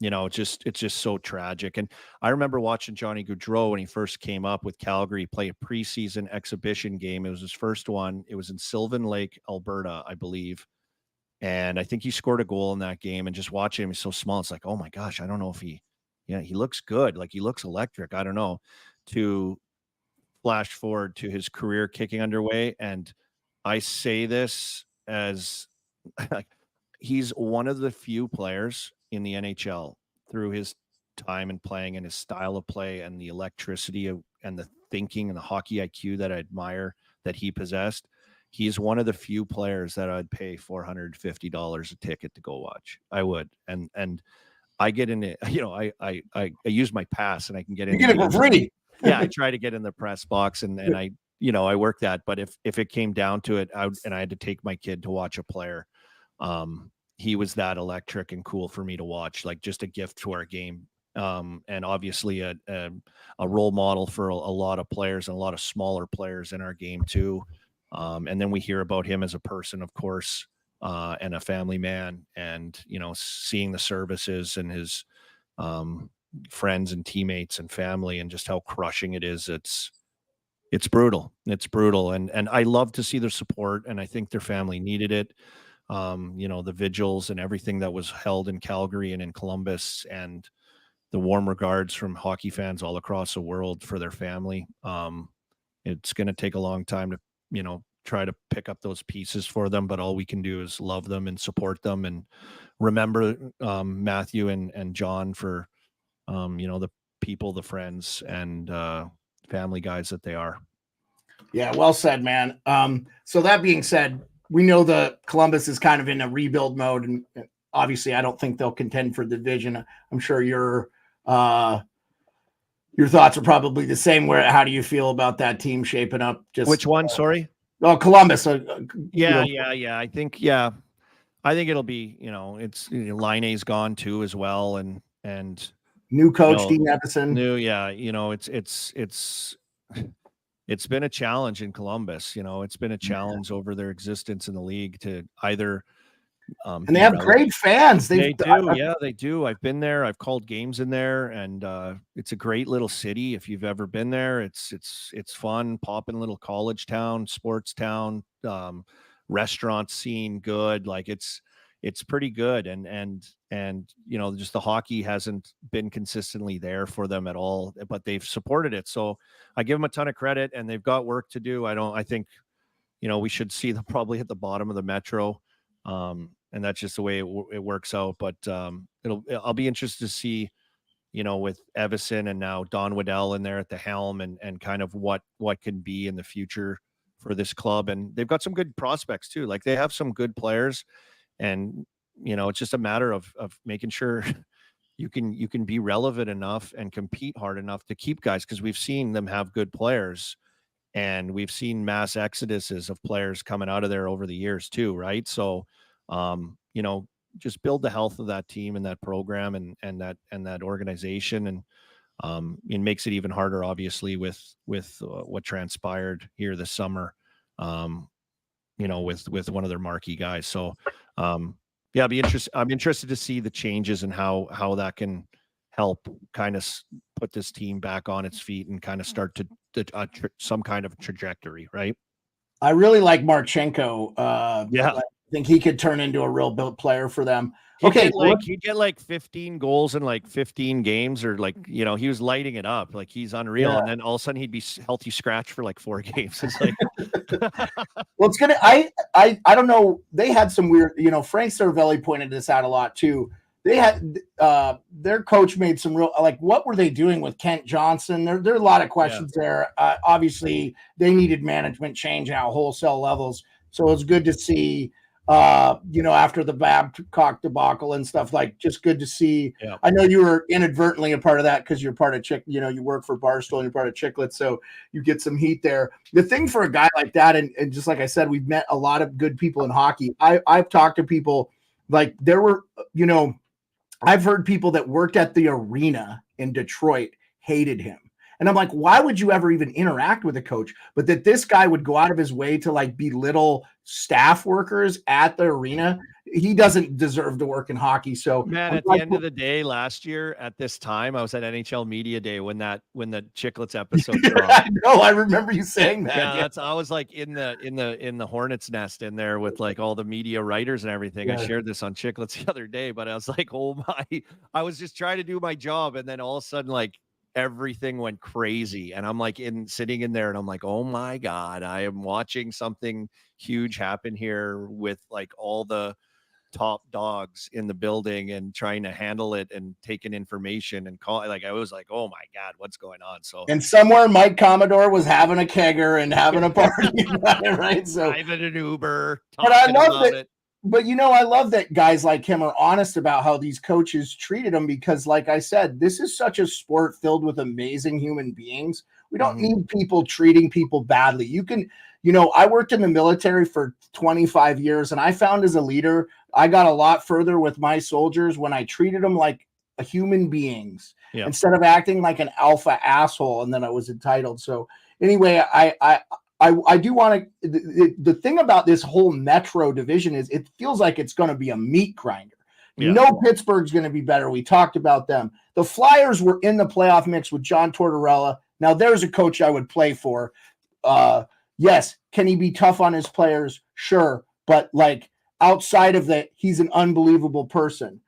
it's just so tragic. And I remember watching Johnny Gaudreau when he first came up with Calgary play a preseason exhibition game. It was his first one. It was in Sylvan Lake, Alberta, I believe. And I think he scored a goal in that game. And just watching him, he's so small. It's like, oh my gosh, I don't know if he looks good. Like, he looks electric. I don't know. To flash forward to his career kicking underway. And I say this as he's one of the few players in the NHL through his time and playing and his style of play and the electricity and the thinking and the hockey IQ that I admire that he possessed. He's one of the few players that I'd pay $450 a ticket to go watch. I would. And I get in it, I use my pass and I can get in. You get it for free. yeah, I try to get in the press box and I, I work that. But if it came down to it, I had to take my kid to watch a player. He was that electric and cool for me to watch, like just a gift to our game. And obviously a role model for a lot of players and a lot of smaller players in our game too. And then we hear about him as a person, of course, and a family man, and, seeing the services and his friends and teammates and family and just how crushing it is. It's brutal. It's brutal. And I love to see their support. And I think their family needed it. The vigils and everything that was held in Calgary and in Columbus, and the warm regards from hockey fans all across the world for their family. It's going to take a long time to, try to pick up those pieces for them, but all we can do is love them and support them and remember Matthew and John for, the people, the friends and family guys that they are. Yeah, well said, man. So that being said, we know the Columbus is kind of in a rebuild mode, and obviously I don't think they'll contend for the division. I'm sure your thoughts are probably the same. How do you feel about that team shaping up? Which one? Sorry. Oh, Columbus. Yeah. I think it'll be, it's Laine's gone too as well. And new coach, Dean Evison. It's been a challenge in Columbus. It's been a challenge over their existence in the league to either. And they have great fans. They do. Yeah, they do. I've been there. I've called games in there, and it's a great little city. If you've ever been there, it's fun. Poppin' little college town, sports town, restaurant scene, good. Like it's pretty good. And just the hockey hasn't been consistently there for them at all, but they've supported it. So I give them a ton of credit, and they've got work to do. I think, we should see them probably at the bottom of the Metro. And that's just the way it works out. But I'll be interested to see, with Evison and now Don Waddell in there at the helm, and kind of what can be in the future for this club. And they've got some good prospects too. Like they have some good players, and it's just a matter of making sure you can be relevant enough and compete hard enough to keep guys, because we've seen them have good players. And we've seen mass exoduses of players coming out of there over the years too, right? So, just build the health of that team and that program and that organization, and it makes it even harder, obviously, with what transpired here this summer, with one of their marquee guys. So, I'm interested to see the changes and how that can help kind of put this team back on its feet and kind of start to some kind of trajectory, right? I really like Marchenko. Yeah. I think he could turn into a real built player for them. He'd get like 15 goals in like 15 games, or like, he was lighting it up. Like he's unreal. Yeah. And then all of a sudden he'd be healthy scratch for like 4 games. It's like, well, it's gonna, I don't know. They had some weird, Frank Cervelli pointed this out a lot too. They had their coach made some real, like, what were they doing with Kent Johnson? There are a lot of questions there. Obviously, they needed management change at wholesale levels. So it's good to see, after the Babcock debacle and stuff, like, just good to see. Yeah. I know you were inadvertently a part of that because you're part of you work for Barstool and you're part of Chicklets, so you get some heat there. The thing for a guy like that, and just like I said, we've met a lot of good people in hockey. I've talked to people, like, there were, I've heard people that worked at the arena in Detroit hated him. And I'm like, why would you ever even interact with a coach? But that this guy would go out of his way to like belittle staff workers at the arena. He doesn't deserve to work in hockey. So, man, at the end of the day, last year at this time, I was at NHL Media Day when the Chicklets episode dropped. I remember you saying that. Yeah, I was like in the hornet's nest in there with like all the media writers and everything. Yeah. I shared this on Chicklets the other day, but I was like, I was just trying to do my job, and then all of a sudden, like, everything went crazy, and I'm like sitting in there, and I'm like, oh my God, I am watching something huge happen here with like all the top dogs in the building and trying to handle it and taking information and call. Like, I was like, oh my God, what's going on? So, and somewhere Mike Commodore was having a kegger and having a party, right? So driving an Uber, but I love that. But I love that guys like him are honest about how these coaches treated him, because like I said, this is such a sport filled with amazing human beings. We don't need people treating people badly. You can, I worked in the military for 25 years, and I found as a leader, I got a lot further with my soldiers when I treated them like human beings instead of acting like an alpha asshole and then I was entitled. So anyway, I do want to. The thing about this whole Metro division is it feels like it's going to be a meat grinder. Pittsburgh's going to be better. We talked about them. The Flyers were in the playoff mix with John Tortorella. Now there's a coach I would play for. Yes, can he be tough on his players? Sure, but like outside of that, he's an unbelievable person.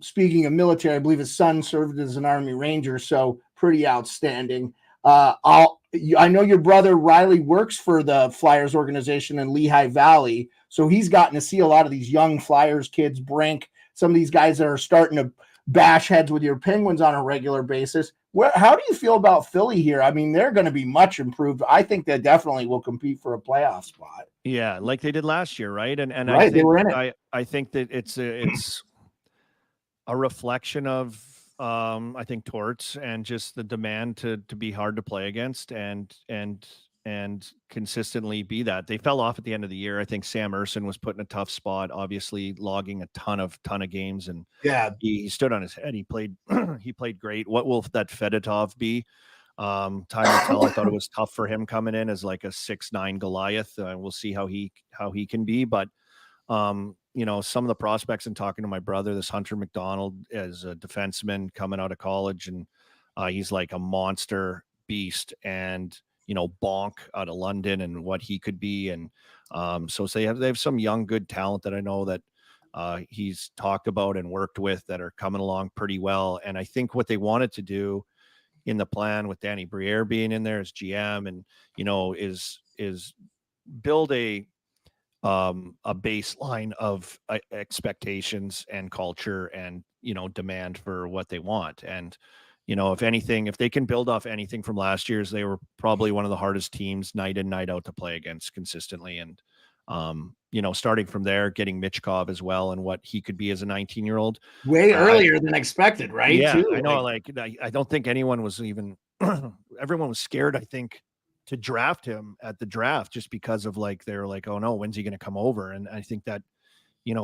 Speaking of military, I believe his son served as an Army Ranger, so pretty outstanding. I know your brother Riley works for the Flyers organization in Lehigh Valley, so he's gotten to see a lot of these young Flyers kids, Brink, some of these guys that are starting to bash heads with your Penguins on a regular basis. How do you feel about Philly here? I mean, they're going to be much improved. I think they definitely will compete for a playoff spot. Yeah, like they did last year, right? And right, I think they were in it. I think that it's a reflection of I think Torts and just the demand to be hard to play against and consistently be that. They fell off at the end of the year. I think Sam Erson was put in a tough spot, obviously logging a ton of games, and he stood on his head. He played he played great. What will that Fedotov be? Time will tell. I thought it was tough for him coming in as like a 6'9" Goliath. We'll see how he can be, but some of the prospects, and talking to my brother, this Hunter McDonald as a defenseman coming out of college, and he's like a monster beast, and Bonk out of London and what he could be. And so they have some young, good talent that I know that he's talked about and worked with that are coming along pretty well. And I think what they wanted to do in the plan with Danny Briere being in there as GM and, is build a baseline of expectations and culture and, demand for what they want. And, if anything, if they can build off anything from last year's, they were probably one of the hardest teams night in, night out to play against consistently. And, starting from there, getting Michkov as well and what he could be as a 19-year-old. Way earlier than expected, right? Yeah, too. I know. I don't think anyone was even, everyone was scared, I think, to draft him at the draft just because of they were like, oh no, when's he going to come over? And I think that,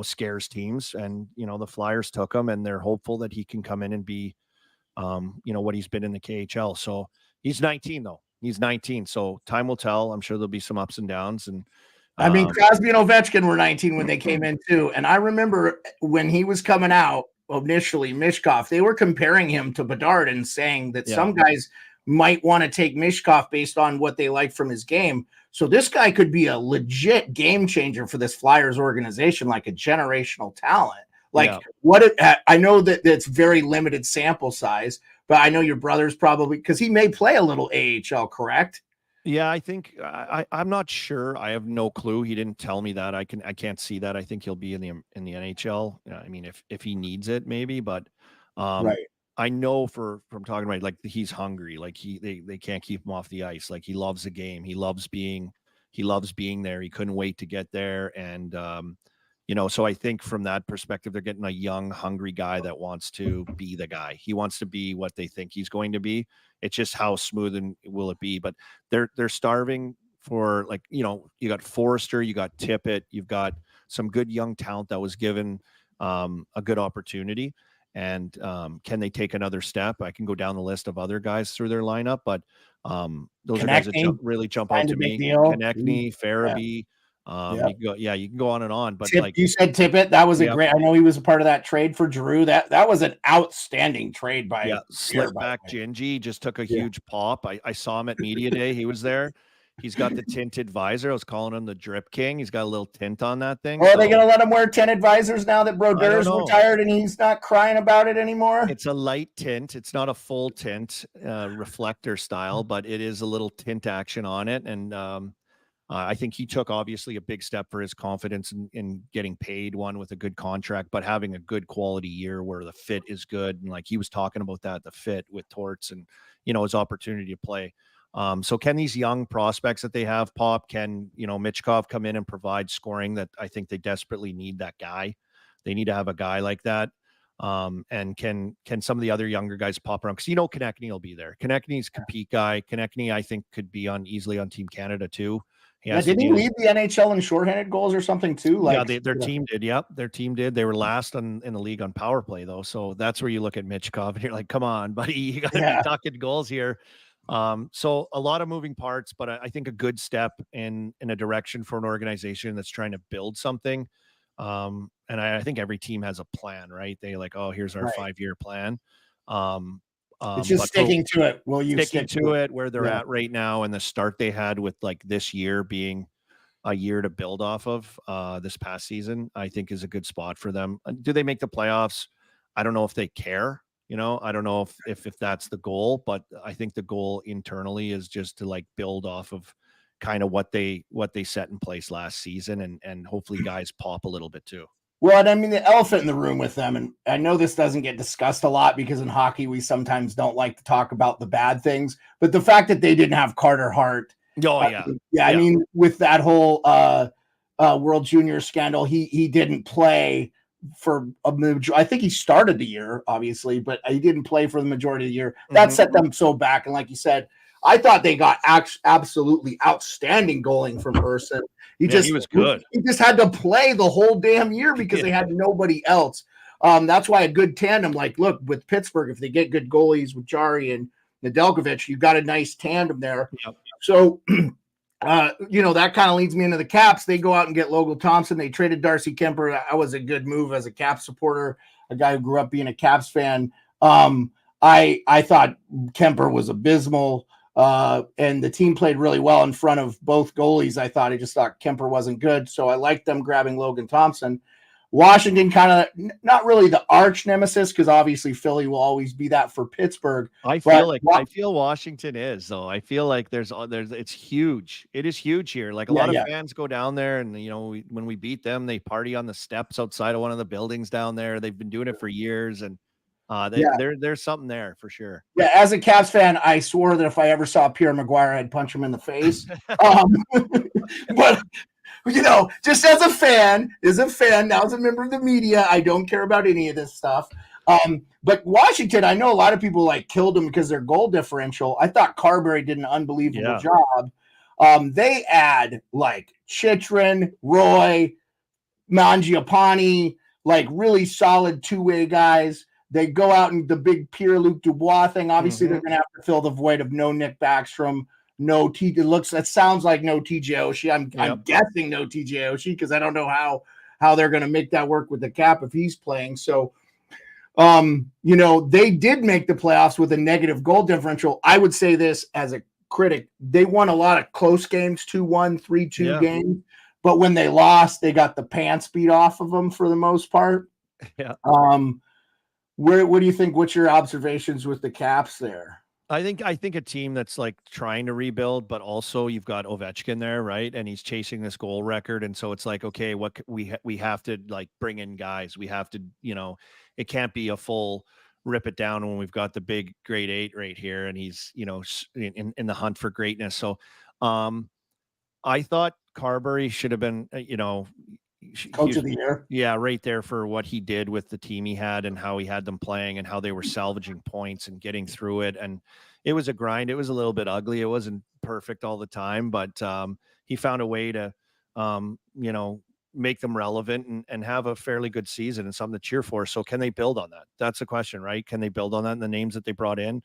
scares teams, and, the Flyers took him and they're hopeful that he can come in and be, what he's been in the KHL. So he's 19 though. He's 19. So time will tell. I'm sure there'll be some ups and downs. And I mean, Crosby and Ovechkin were 19 when they came in too. And I remember when he was coming out initially, Michkov, they were comparing him to Bedard and saying that some guys might want to take Michkov based on what they like from his game. So this guy could be a legit game changer for this Flyers organization, like a generational talent. I know that it's very limited sample size, but I know your brother's probably, because he may play a little AHL, correct? Yeah, I think I'm not sure. I have no clue. He didn't tell me that. I can't see that. I think he'll be in the NHL. I mean, if he needs it, maybe. But I know from talking about he's hungry. They can't keep him off the ice. He loves the game. He loves being there. He couldn't wait to get there. And so I think from that perspective, they're getting a young, hungry guy that wants to be the guy. He wants to be what they think he's going to be. It's just how smooth and will it be. But they're starving for you got Forrester, you got Tippett, you've got some good young talent that was given a good opportunity. And can they take another step? I can go down the list of other guys through their lineup, but those are guys that really jump out to me. Konechny, Farabee. You can go on and on, but you said Tippett, that was a great. I know he was a part of that trade for Drew. That was an outstanding trade by Slipback Gingy just took a huge pop. I saw him at media day. He was there. He's got the tinted visor. I was calling him the Drip King. He's got a little tint on that thing. Are they going to let him wear tinted visors now that Brodeur's retired and he's not crying about it anymore? It's a light tint. It's not a full tint reflector style, but it is a little tint action on it. And I think he took obviously a big step for his confidence in getting paid one with a good contract, but having a good quality year where the fit is good. And he was talking about that, the fit with Torts and, his opportunity to play. So can these young prospects that they have pop? Can, Michkov come in and provide scoring that I think they desperately need that guy? They need to have a guy like that. And can some of the other younger guys pop around? Because Konechny will be there. Konechny's compete guy. Konechny, I think, could be easily on Team Canada too. Didn't he lead the NHL in shorthanded goals or something too? Their team did. Yep, their team did. They were last in the league on power play though. So that's where you look at Michkov and you're like, come on, buddy, you got to be talking goals here. So a lot of moving parts, but I think a good step in a direction for an organization that's trying to build something. And I think every team has a plan, right? They like, oh, here's our 5-year plan. It's just sticking to it. Will you stick to it where they're at right now, and the start they had with like this year being a year to build off of this past season, I think is a good spot for them. Do they make the playoffs? I don't know if they care. I don't know if that's the goal, but I think the goal internally is just to like build off of kind of what they set in place last season, and hopefully guys pop a little bit too. Well, and I mean, the elephant in the room with them, and I know this doesn't get discussed a lot because in hockey, we sometimes don't like to talk about the bad things, but the fact that they didn't have Carter Hart. I mean, with that whole World Junior scandal, he didn't play for I think he started the year, obviously, but he didn't play for the majority of the year. That set them so back. And like you said, I thought they got absolutely outstanding goaling from Urson. He was good. He just had to play the whole damn year because they had nobody else. That's why a good tandem, like, look, with Pittsburgh, if they get good goalies with Jari and Nedeljkovic, you've got a nice tandem there. Yep. So, that kind of leads me into the Caps. They go out and get Logan Thompson. They traded Darcy Kemper. That was a good move as a Caps supporter, a guy who grew up being a Caps fan. I thought Kemper was abysmal. And the team played really well in front of both goalies. I just thought Kemper wasn't good. So I liked them grabbing Logan Thompson. Washington kind of not really the arch nemesis, because obviously Philly will always be that for Pittsburgh. I feel Washington is, though. I feel like it's huge. It is huge here. Like a lot of fans go down there, and when we beat them, they party on the steps outside of one of the buildings down there. They've been doing it for years, and there's something there for sure. Yeah, as a Caps fan, I swore that if I ever saw Pierre Maguire, I'd punch him in the face. But just as a fan, now as a member of the media, I don't care about any of this stuff. But Washington, I know a lot of people killed them because their goal differential. I thought Carberry did an unbelievable job. They add Chychrun, Roy, Mangiapane, really solid two-way guys. They go out and the big Pierre-Luc Dubois thing. Obviously, they're going to have to fill the void of no Nick Backstrom, no it sounds like no TJ Oshie. I'm guessing no TJ Oshie because I don't know how they're going to make that work with the Cap if he's playing. So, they did make the playoffs with a negative goal differential. I would say this as a critic. They won a lot of close games, 2-1, 3-2 games. But when they lost, they got the pants beat off of them for the most part. Yeah. What do you think? What's your observations with the Caps there? I think a team that's trying to rebuild, but also you've got Ovechkin there, right? And he's chasing this goal record. And so it's okay, what we have to bring in guys. We have to, it can't be a full rip it down when we've got the big grade 8 right here. And he's, in the hunt for greatness. So I thought Carberry should have been, coach of the year. Yeah, right there for what he did with the team he had and how he had them playing and how they were salvaging points and getting through it. And it was a grind. It was a little bit ugly. It wasn't perfect all the time, but he found a way to, make them relevant and have a fairly good season and something to cheer for. So can they build on that? That's the question, right? Can they build on that and the names that they brought in?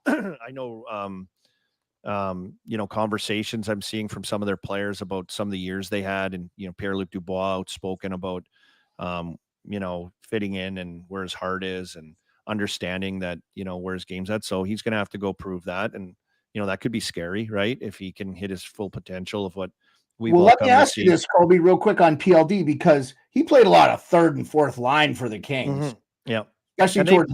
I know, conversations I'm seeing from some of their players about some of the years they had, and Pierre-Luc Dubois outspoken about fitting in and where his heart is and understanding that where his game's at. So he's going to have to go prove that, and that could be scary, right? If he can hit his full potential of what we. Well, let me ask you this, Colby, real quick on PLD, because he played a lot of third and fourth line for the Kings. Yeah. Especially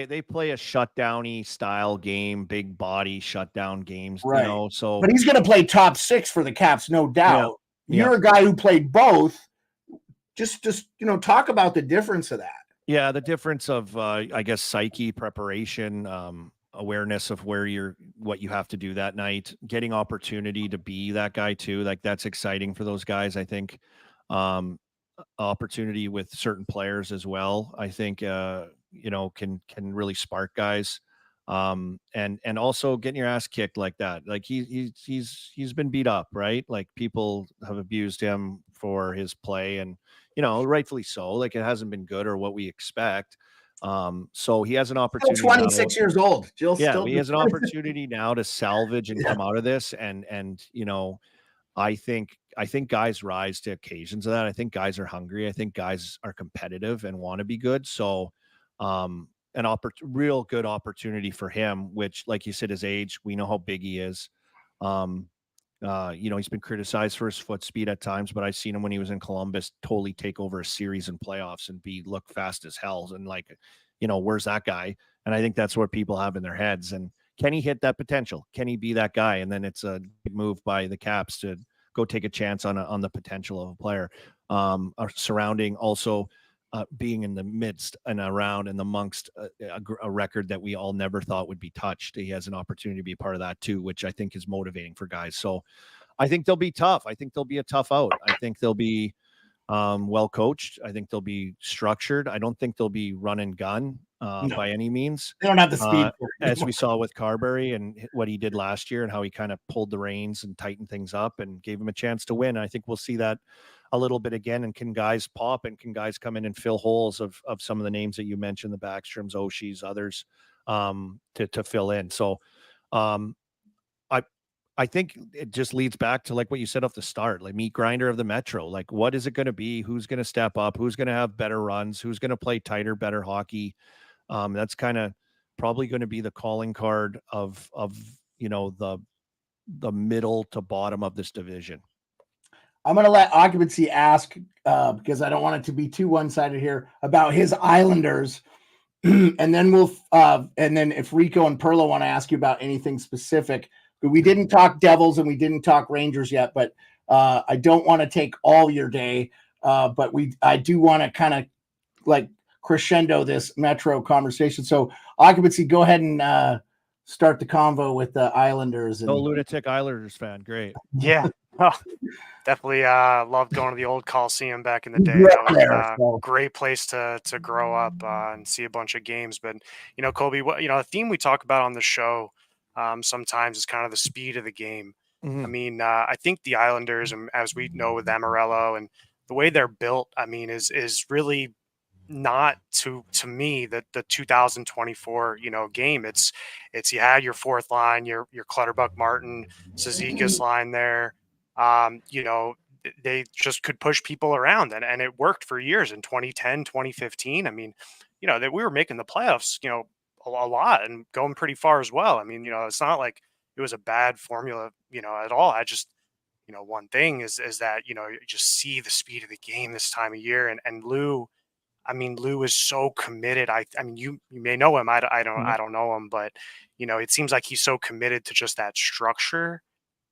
they play a shutdowny style game, big body shutdown games, right? So, but he's going to play top 6 for the Caps, no doubt. Yeah. You're a guy who played both. Just talk about the difference of that. Yeah, the difference of I guess psyche, preparation, awareness of what you have to do that night, getting opportunity to be that guy too. Like that's exciting for those guys. I think, opportunity with certain players as well. I think, can really spark guys. And also getting your ass kicked like that. Like he's been beat up, right? Like people have abused him for his play, and rightfully so. Like it hasn't been good or what we expect. So he has an opportunity. Still 26 years old. Jill still he has an opportunity now to salvage and come out of this. And I think guys rise to occasions of that. I think guys are hungry. I think guys are competitive and want to be good. So, real good opportunity for him, which, like you said, his age, we know how big he is. He's been criticized for his foot speed at times, but I've seen him when he was in Columbus totally take over a series in playoffs and look fast as hell. And where's that guy? And I think that's what people have in their heads. And can he hit that potential? Can he be that guy? And then it's a big move by the Caps to go take a chance on the potential of a player, surrounding also being in the midst and around and amongst a record that we all never thought would be touched. He has an opportunity to be a part of that too, which I think is motivating for guys. So I think they'll be tough. I think they'll be a tough out. I think they'll be well coached. I think they'll be structured. I don't think they'll be run and gun by any means. They don't have the speed as we saw with Carberry and what he did last year and how he kind of pulled the reins and tightened things up and gave him a chance to win. And I think we'll see that a little bit again. And can guys pop and can guys come in and fill holes of some of the names that you mentioned, the Backstroms, Oshis, others, to fill in. So I think it just leads back to like what you said off the start, like meat grinder of the Metro. Like, what is it going to be? Who's going to step up? Who's going to have better runs? Who's going to play tighter, better hockey? That's kind of probably going to be the calling card of the middle to bottom of this division. I'm going to let Occupancy ask, because I don't want it to be too one-sided here, about his Islanders. And then if Rico and Perlo want to ask you about anything specific. We didn't talk Devils and we didn't talk Rangers yet, but I don't want to take all your day. But I do want to kind of like crescendo this Metro conversation. So Occupancy, go ahead and start the convo with the Islanders. Lunatic Islanders fan. Great. Yeah. Oh, definitely loved going to the old Coliseum back in the day. That was a great place to grow up and see a bunch of games. But, Colby, a theme we talk about on the show sometimes is kind of the speed of the game. Mm-hmm. I mean, I think the Islanders, and as we know with Amarillo and the way they're built, I mean, is really not to me the 2024 game. It's you had your fourth line, your Clutterbuck, Martin, Cizikas line there. They just could push people around and it worked for years in 2010, 2015. I mean, that we were making the playoffs, a lot and going pretty far as well. I mean, it's not like it was a bad formula, at all. I just, one thing is that, you just see the speed of the game this time of year and Lou is so committed. I mean, you may know him. I don't know him, but it seems like he's so committed to just that structure.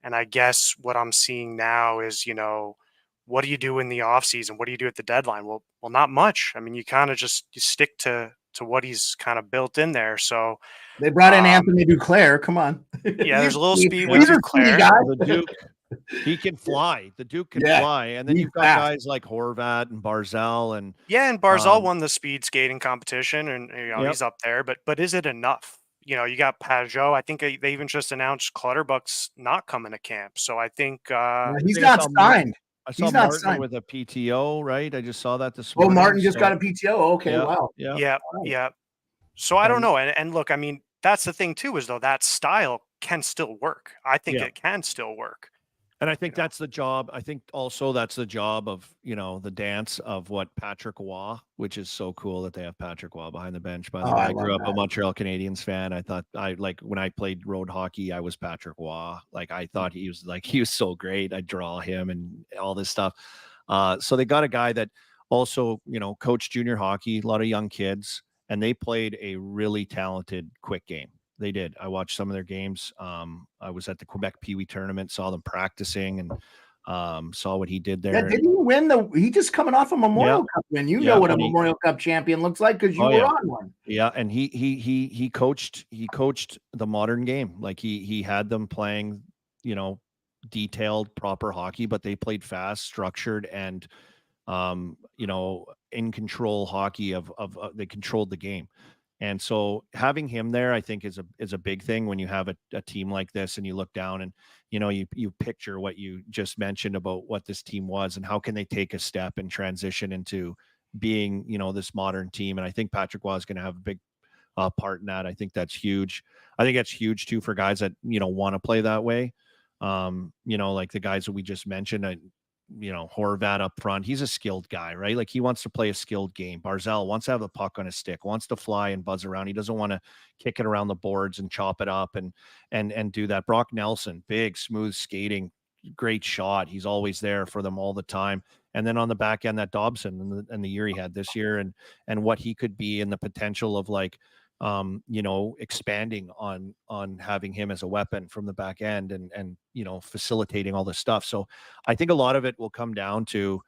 And I guess what I'm seeing now is, what do you do in the off season? What do you do at the deadline? Well, not much. I mean, you kind of you stick to what he's kind of built in there. So they brought in Anthony Duclair. Come on. Yeah, there's a little speed with Duclair. The Duke, he can fly. The Duke can fly. And then you've got guys like Horvat and Barzal and Barzal won the speed skating competition and he's up there, but is it enough? You got Pajot. I think they even just announced Clutterbuck's not coming to camp. So I think he's not signed. I saw Martin with a PTO, right? I just saw that this morning. Oh, Martin just got a PTO. Okay, wow. Yeah. So I don't know. And look, I mean, that's the thing too, is though that style can still work. I think it can still work. And I think that's the job. I think also that's the job of, the dance of what Patrick Waugh, which is so cool that they have Patrick Waugh behind the bench. By the way, I grew up a Montreal Canadiens fan. I thought when I played road hockey, I was Patrick Waugh. Like I thought he was so great. I'd draw him and all this stuff. So they got a guy that also, coached junior hockey, a lot of young kids, and they played a really talented quick game. They did. I watched some of their games. I was at the Quebec Pee Wee tournament, saw them practicing, and Saw what he did there. Yeah, didn't he win he just coming off a Memorial Cup win? You know what a Memorial Cup champion looks like because you were on one. Yeah, and he coached the modern game. Like he had them playing, detailed, proper hockey, but they played fast, structured, and in control hockey of they controlled the game. And so having him there, I think is a big thing when you have a team like this and you look down and, you picture what you just mentioned about what this team was and how can they take a step and transition into being, this modern team. And I think Patrick Roy is going to have a big part in that. I think that's huge. I think that's huge too for guys that, want to play that way. Like the guys that we just mentioned, Horvat up front, he's a skilled guy, right? Like he wants to play a skilled game. Barzal wants to have the puck on his stick, wants to fly and buzz around. He doesn't want to kick it around the boards and chop it up and do that. Brock Nelson, big, smooth skating, great shot. He's always there for them all the time. And then on the back end, that Dobson and the year he had this year and what he could be and the potential of expanding on having him as a weapon from the back end and facilitating all this stuff. So I think a lot of it will come down to,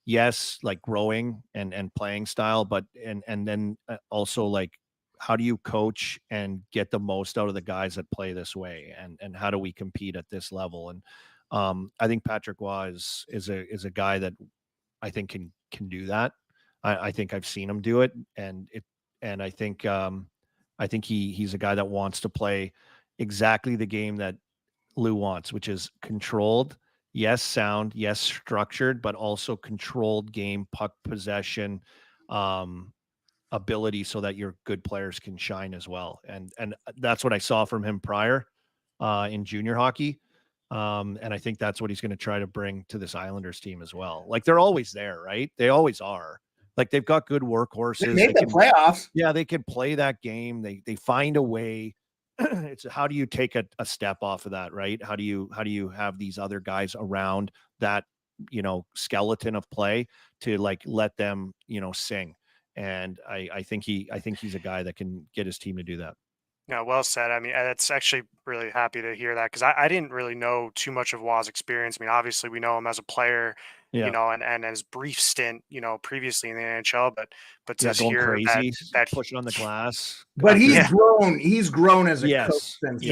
yes, like growing and playing style, but and then also like, how do you coach and get the most out of the guys that play this way? And how do we compete at this level? And I think Patrick Roy is a guy that I think can do that. I think I've seen him do it, and I think he's a guy that wants to play exactly the game that Lou wants, which is controlled, yes, sound, yes, structured, but also controlled game, puck possession, ability, so that your good players can shine as well. And that's what I saw from him prior in junior hockey. And I think that's what he's going to try to bring to this Islanders team as well. Like they're always there, right? They always are. Like they've got good workhorses. They made the playoffs. Yeah, they can play that game. They find a way. It's how do you take a step off of that, right? How do you have these other guys around that, skeleton of play to like let them, sing. And I think he's a guy that can get his team to do that. Yeah, well said. I mean, it's actually really happy to hear that because I didn't really know too much of Waz's experience. I mean, obviously we know him as a player, and his brief stint, previously in the NHL, but to hear crazy, that pushing on the glass. But he's grown as a coach since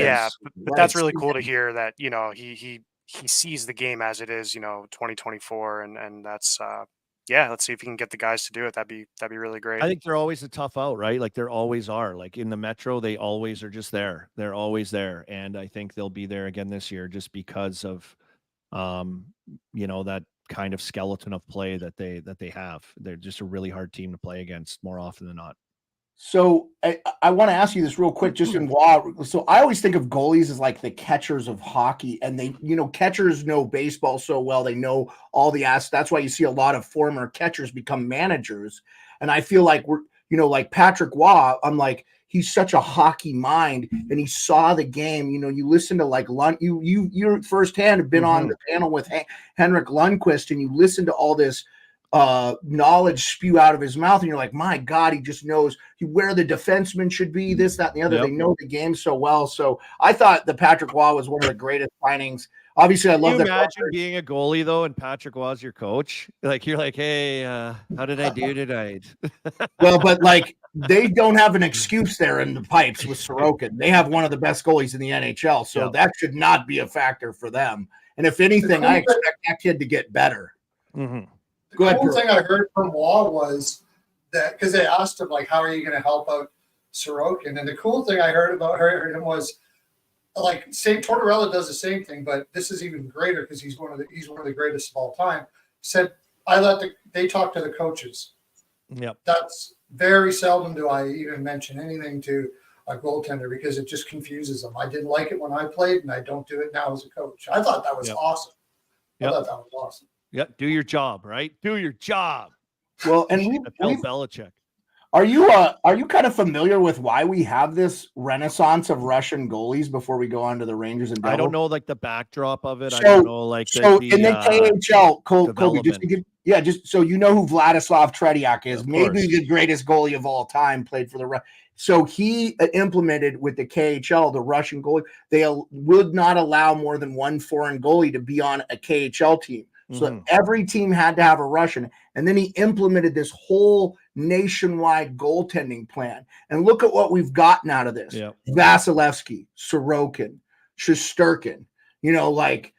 but that's really cool to hear that, he sees the game as it is, 2024, and that's let's see if he can get the guys to do it. That'd be really great. I think they're always a tough out, right? Like there always are. Like in the Metro, they always are just there. They're always there. And I think they'll be there again this year just because of that kind of skeleton of play that they have. They're just a really hard team to play against more often than not. So I want to ask you this real quick, just in so I always think of goalies as like the catchers of hockey, and they, catchers know baseball so well. They know all the aspects. That's why you see a lot of former catchers become managers. And I feel like we're, like Patrick Roy, I'm like, he's such a hockey mind and he saw the game. You listen to like you firsthand have been on the panel with Henrik Lundqvist, and you listen to all this knowledge spew out of his mouth, and you're like, my God, he just knows where the defenseman should be, this, that, and the other. Yep. They know the game so well. So I thought the Patrick Roy was one of the greatest signings. Obviously, I love that. Imagine being a goalie though, and Patrick Roy's your coach. Like you're like, hey, how did I do tonight? Well, but like they don't have an excuse there in the pipes with Sorokin. They have one of the best goalies in the NHL, so that should not be a factor for them. And if anything, I expect that kid to get better. Mm-hmm. The cool thing I heard from Wall was that because they asked him, like, how are you going to help out Sorokin? And the cool thing I heard about him was like Tortorella does the same thing, but this is even greater because he's one of the greatest of all time. Said they talk to the coaches. Yep. That's very seldom do I even mention anything to a goaltender because it just confuses them. I didn't like it when I played, and I don't do it now as a coach. I thought that was awesome. I thought that was awesome. Yeah, do your job, right? Do your job. Well, and Belichick. Are you kind of familiar with why we have this renaissance of Russian goalies before we go on to the Rangers and Devils? I don't know like the backdrop of it. So, I don't know like in the KHL, Colby, just so you know who Vladislav Tretiak is, maybe the greatest goalie of all time, played for the So he implemented with the KHL, the Russian goalie, they would not allow more than one foreign goalie to be on a KHL team. So every team had to have a Russian. And then he implemented this whole nationwide goaltending plan. And look at what we've gotten out of this. Yep. Vasilevsky, Sorokin, Shesterkin, Bobrovsky.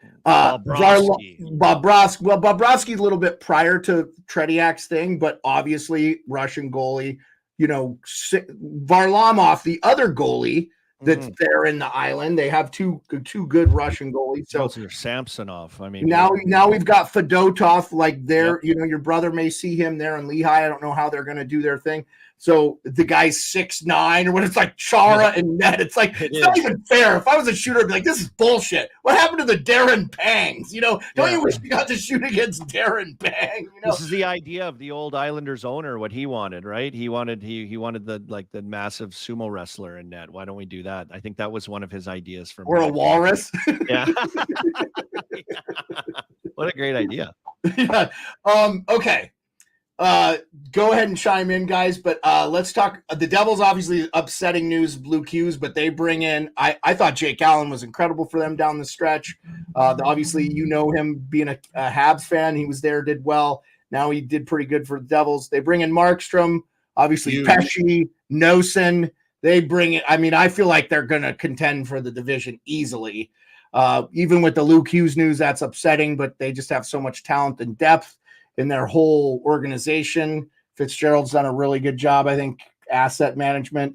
Well, Bobrovsky's a little bit prior to Tretiak's thing, but obviously Russian goalie, Varlamov, the other goalie that's there in the island. They have two good Russian goalies. So you're Samsonov. I mean, now we've got Fedotov, like there, your brother may see him there in Lehigh. I don't know how they're going to do their thing. So the guy's 6'9" or what, it's like Chara and net. It's like, it's not even fair. If I was a shooter, I'd be like, this is bullshit. What happened to the Darren Pangs? Don't you wish you got to shoot against Darren Pang? This is the idea of the old Islanders owner, what he wanted, right? He wanted the massive sumo wrestler in net. Why don't we do that? I think that was one of his ideas or a walrus. Yeah. What a great idea. Yeah. Okay. Go ahead and chime in, guys, but let's talk. The Devils, obviously upsetting news, Blue Qs, but they bring in, I thought Jake Allen was incredible for them down the stretch. Obviously, him being a Habs fan. He was there, did well. Now he did pretty good for the Devils. They bring in Markstrom, obviously Pesci, Nosen. They bring it. I mean, I feel like they're going to contend for the division easily. Even with the Luke Hughes news, that's upsetting, but they just have so much talent and depth in their whole organization. Fitzgerald's done a really good job, I think, asset management.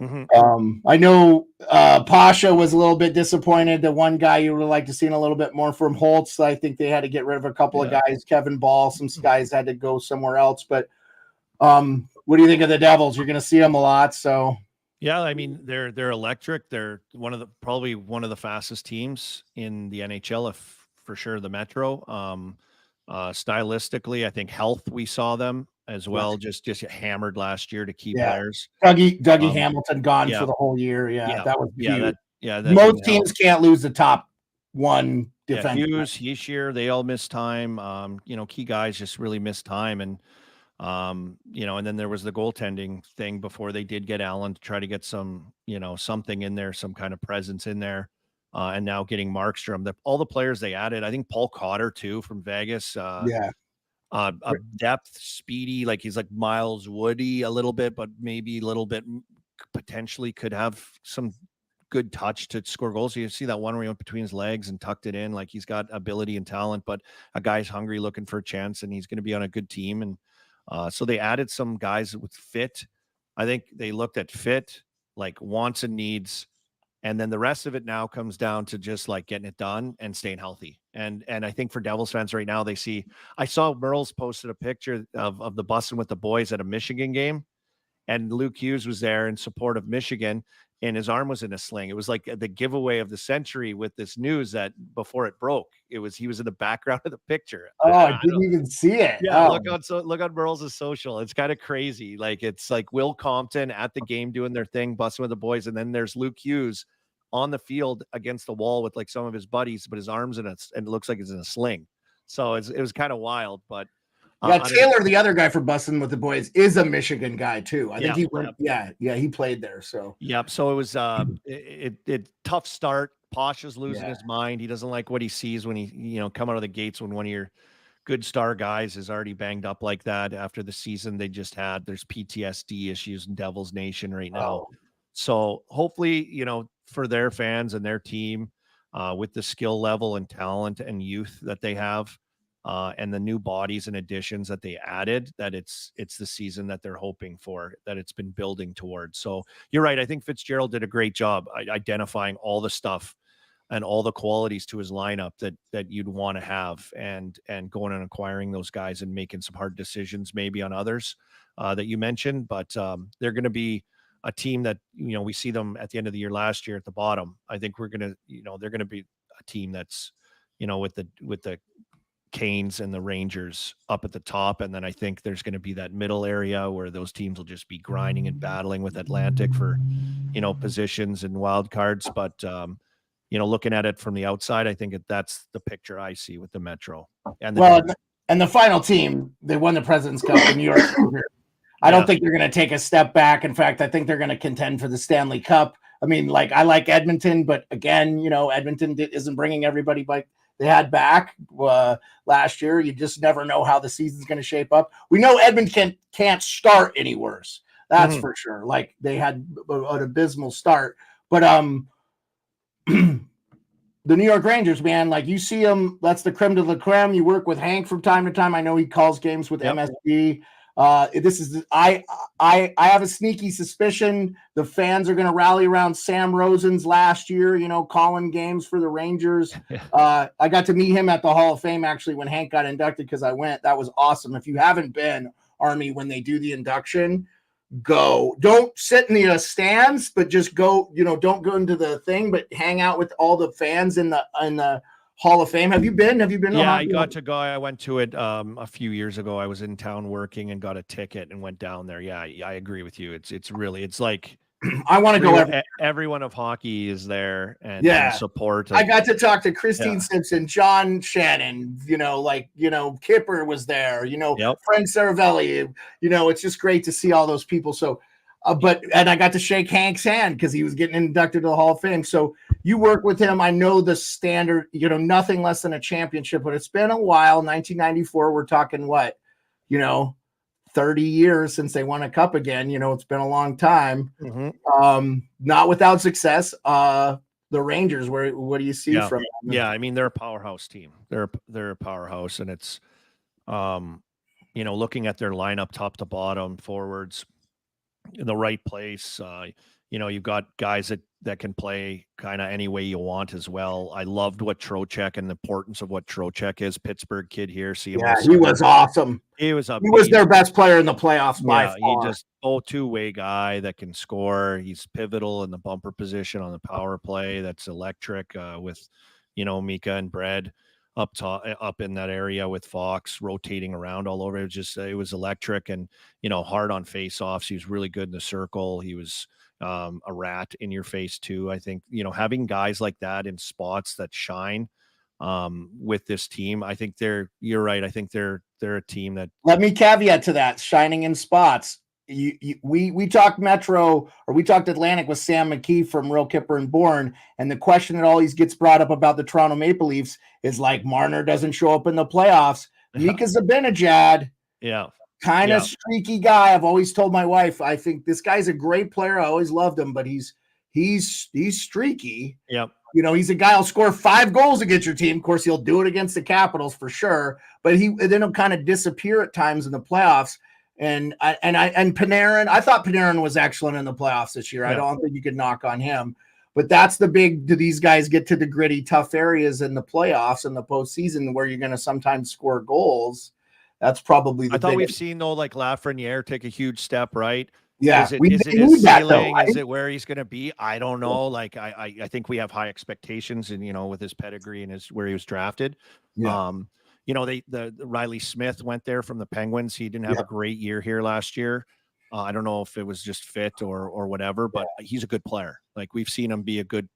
I know Pasha was a little bit disappointed. The one guy you would like to see a little bit more from Holtz. I think they had to get rid of a couple of guys. Kevin Ball, some guys had to go somewhere else. But what do you think of the Devils? You're going to see them a lot. So yeah, I mean they're electric. They're probably one of the fastest teams in the NHL, if for sure the Metro. Stylistically, I think health, we saw them as well, just hammered last year to key players. Dougie Hamilton gone for the whole year. That was huge. Most teams can't lose the top one defense. Hughes, Hischier, they all missed time. Key guys just really missed time, and and then there was the goaltending thing before they did get Allen to try to get some, something in there, some kind of presence in there. And now getting Markstrom, all the players they added, I think Paul Cotter too from Vegas. Depth, speedy, like he's like Miles Woody a little bit, but maybe a little bit potentially could have some good touch to score goals. So you see that one where he went between his legs and tucked it in. Like he's got ability and talent, but a guy's hungry looking for a chance, and he's going to be on a good team. And so they added some guys with fit. I think they looked at fit, like wants and needs. And then the rest of it now comes down to just like getting it done and staying healthy. And I think for Devils fans right now, I saw Merle's posted a picture of the busing with the boys at a Michigan game, and Luke Hughes was there in support of Michigan, and his arm was in a sling. It was like the giveaway of the century with this news that before it broke, he was in the background of the picture. Oh, I didn't even see it. Yeah, look on Merle's social. It's kind of crazy. Like it's like Will Compton at the game doing their thing, busting with the boys, and then there's Luke Hughes on the field against the wall with like some of his buddies, but his arms and it looks like it's in a sling. So it was kind of wild, but Taylor, the other guy for busting with the boys, is a Michigan guy too. I think he went, he played there. So so it was it tough start. Pasha's losing his mind. He doesn't like what he sees when he come out of the gates when one of your good star guys is already banged up like that after the season they just had. There's PTSD issues in Devils Nation right now. So hopefully, for their fans and their team, with the skill level and talent and youth that they have, and the new bodies and additions that they added, that it's the season that they're hoping for, that it's been building towards. So you're right. I think Fitzgerald did a great job identifying all the stuff and all the qualities to his lineup that you'd want to have, and going and acquiring those guys and making some hard decisions maybe on others that you mentioned. But they're going to be a team that, we see them at the end of the year last year at the bottom. I think they're going to be a team that's, with the Canes and the Rangers up at the top. And then I think there's going to be that middle area where those teams will just be grinding and battling with Atlantic for, positions and wild cards. But, looking at it from the outside, I think that's the picture I see with the Metro. And the final team, they won the President's Cup in New York. I don't think they're going to take a step back. In fact, I think they're going to contend for the Stanley Cup. I mean, I like Edmonton, but again, Edmonton isn't bringing everybody like they had back last year. You just never know how the season's going to shape up. We know Edmonton can't start any worse. That's for sure. Like they had an abysmal start, but the New York Rangers, man, like you see them, that's the creme de la creme. You work with Hank from time to time. I know he calls games with MSG. I have a sneaky suspicion the fans are going to rally around Sam Rosen's last year, calling games for the Rangers. I got to meet him at the Hall of Fame actually when Hank got inducted because I went. That was awesome. If you haven't been, Army, when they do the induction, go. Don't sit in the stands, but just go. Don't go into the thing, but hang out with all the fans in the Hall of Fame. Have you been? Yeah, I got to go. I went to it a few years ago. I was in town working and got a ticket and went down there. Yeah, I agree with you. It's like I want to go. Everyone of hockey is there and support. I got to talk to Christine Simpson, John Shannon. Kipper was there. Frank Saravelli. It's just great to see all those people. So. And I got to shake Hank's hand because he was getting inducted to the Hall of Fame. So you work with him. I know the standard, nothing less than a championship, but it's been a while. 1994, we're talking 30 years since they won a cup again. It's been a long time. Not without success. The Rangers, what do you see from them? Yeah, I mean, they're a powerhouse team. They're a powerhouse, and it's, looking at their lineup top to bottom, forwards, in the right place. You've got guys that can play kind of any way you want as well. I loved what Trocheck and the importance of what Trocheck is. Pittsburgh kid here. He was awesome. He was their best player in the playoffs by far. He just two-way guy that can score. He's pivotal in the bumper position on the power play. That's electric with, Mika and Brad up in that area with Fox rotating around all over. It was electric and, hard on face-offs. He was really good in the circle. He was a rat in your face too. I think, having guys like that in spots that shine with this team, I think you're right. I think they're a team that. Let me caveat to that, shining in spots. We talked Metro, or we talked Atlantic with Sam McKee from Real Kipper and Bourne, and the question that always gets brought up about the Toronto Maple Leafs is like Marner doesn't show up in the playoffs. Mika Zibanejad, kind of streaky guy. I've always told my wife, I think this guy's a great player. I always loved him, but he's streaky. Yep. He's a guy who'll score 5 goals against your team. Of course, he'll do it against the Capitals for sure, but then he'll kind of disappear at times in the playoffs. And Panarin, I thought Panarin was excellent in the playoffs this year. I don't think you could knock on him. But that's do these guys get to the gritty, tough areas in the playoffs and the postseason where you're going to sometimes score goals? That's probably the we've seen, though, like Lafreniere take a huge step, right? Yeah. Is it his ceiling? Is it where he's going to be? I don't know. Like, I think we have high expectations and, with his pedigree and where he was drafted. Yeah. The Riley Smith went there from the Penguins. He didn't have a great year here last year. I don't know if it was just fit or whatever, but he's a good player. Like we've seen him be a good,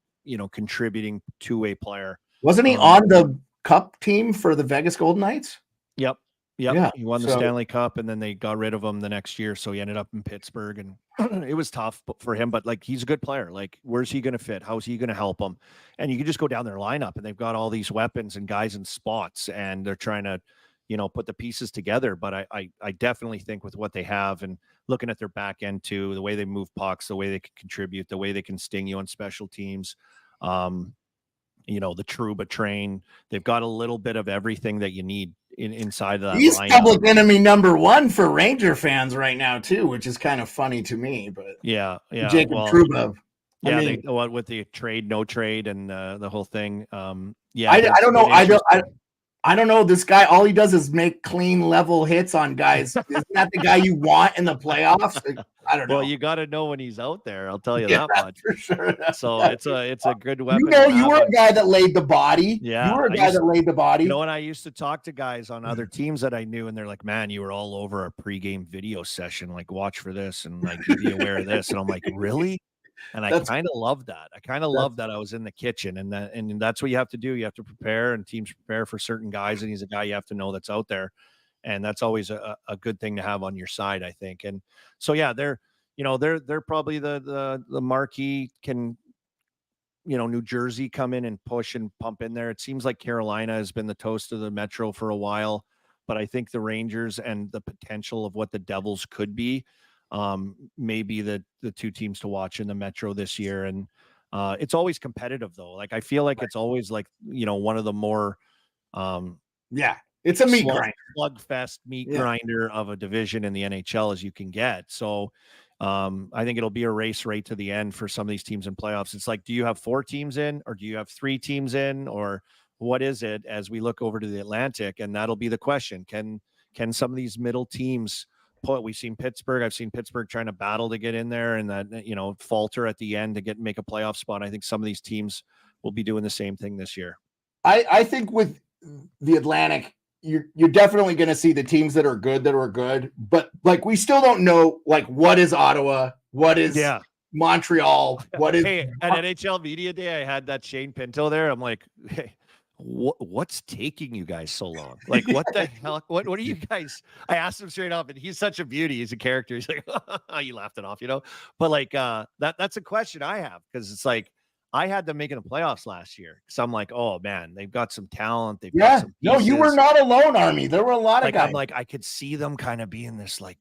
contributing two-way player. Wasn't he on the Cup team for the Vegas Golden Knights? Yep. Yeah, he won the Stanley Cup, and then they got rid of him the next year, so he ended up in Pittsburgh, and it was tough for him. But like, he's a good player. Like, where's he going to fit? How's he going to help him? And you can just go down their lineup, and they've got all these weapons and guys in spots, and they're trying to, put the pieces together. But I definitely think with what they have, and looking at their back end too, the way they move pucks, the way they can contribute, the way they can sting you on special teams. The Trouba train, they've got a little bit of everything that you need inside of that. He's lineup. Public enemy number 1 for Ranger fans right now too, which is kind of funny to me. But Jacob Trouba. With the trade, no trade, and the whole thing. I don't know. I don't know. This guy, all he does is make clean, level hits on guys. Isn't that the guy you want in the playoffs? I don't know. Well, you got to know when he's out there. I'll tell you that much. For sure. So it's a good weapon. You were a guy that laid the body. Yeah, you were a guy that laid the body. You know, when I used to talk to guys on other teams that I knew, and they're like, "Man, you were all over our pregame video session. Like, watch for this, and like, be aware of this." And I'm like, "Really?" And I kind of love that. I kind of love that I was in the kitchen, and that's what you have to do. You have to prepare, and teams prepare for certain guys, and he's a guy you have to know that's out there, and that's always a good thing to have on your side, I think. And so, yeah, they're probably the marquee. Can New Jersey come in and push and pump in there? It seems like Carolina has been the toast of the Metro for a while, but I think the Rangers and the potential of what the Devils could be maybe the two teams to watch in the Metro this year. And it's always competitive though. Like, I feel like it's always like, one of the more it's a meat grinder, slugfest meat grinder of a division in the NHL as you can get. So I think it'll be a race right to the end for some of these teams in playoffs. It's like, do you have 4 teams in, or do you have 3 teams in, or what is it as we look over to the Atlantic? And that'll be the question. Can some of these middle teams we've seen Pittsburgh. I've seen Pittsburgh trying to battle to get in there and that, falter at the end to make a playoff spot. I think some of these teams will be doing the same thing this year. I think with the Atlantic, you're definitely going to see the teams that are good, but like, we still don't know, like, what is Ottawa? What is Montreal? What is at NHL Media Day? I had that Shane Pinto there. I'm like, hey, what's taking you guys so long? Like, what the hell? What are you guys? I asked him straight up, and he's such a beauty. He's a character. He's like, you laughed it off, But like, that's a question I have, because it's like, I had them making the playoffs last year. So I'm like, oh man, they've got some talent. They've got some pieces. No, you were not alone, Army. There were a lot of guys. I'm like, I could see them kind of being this, like,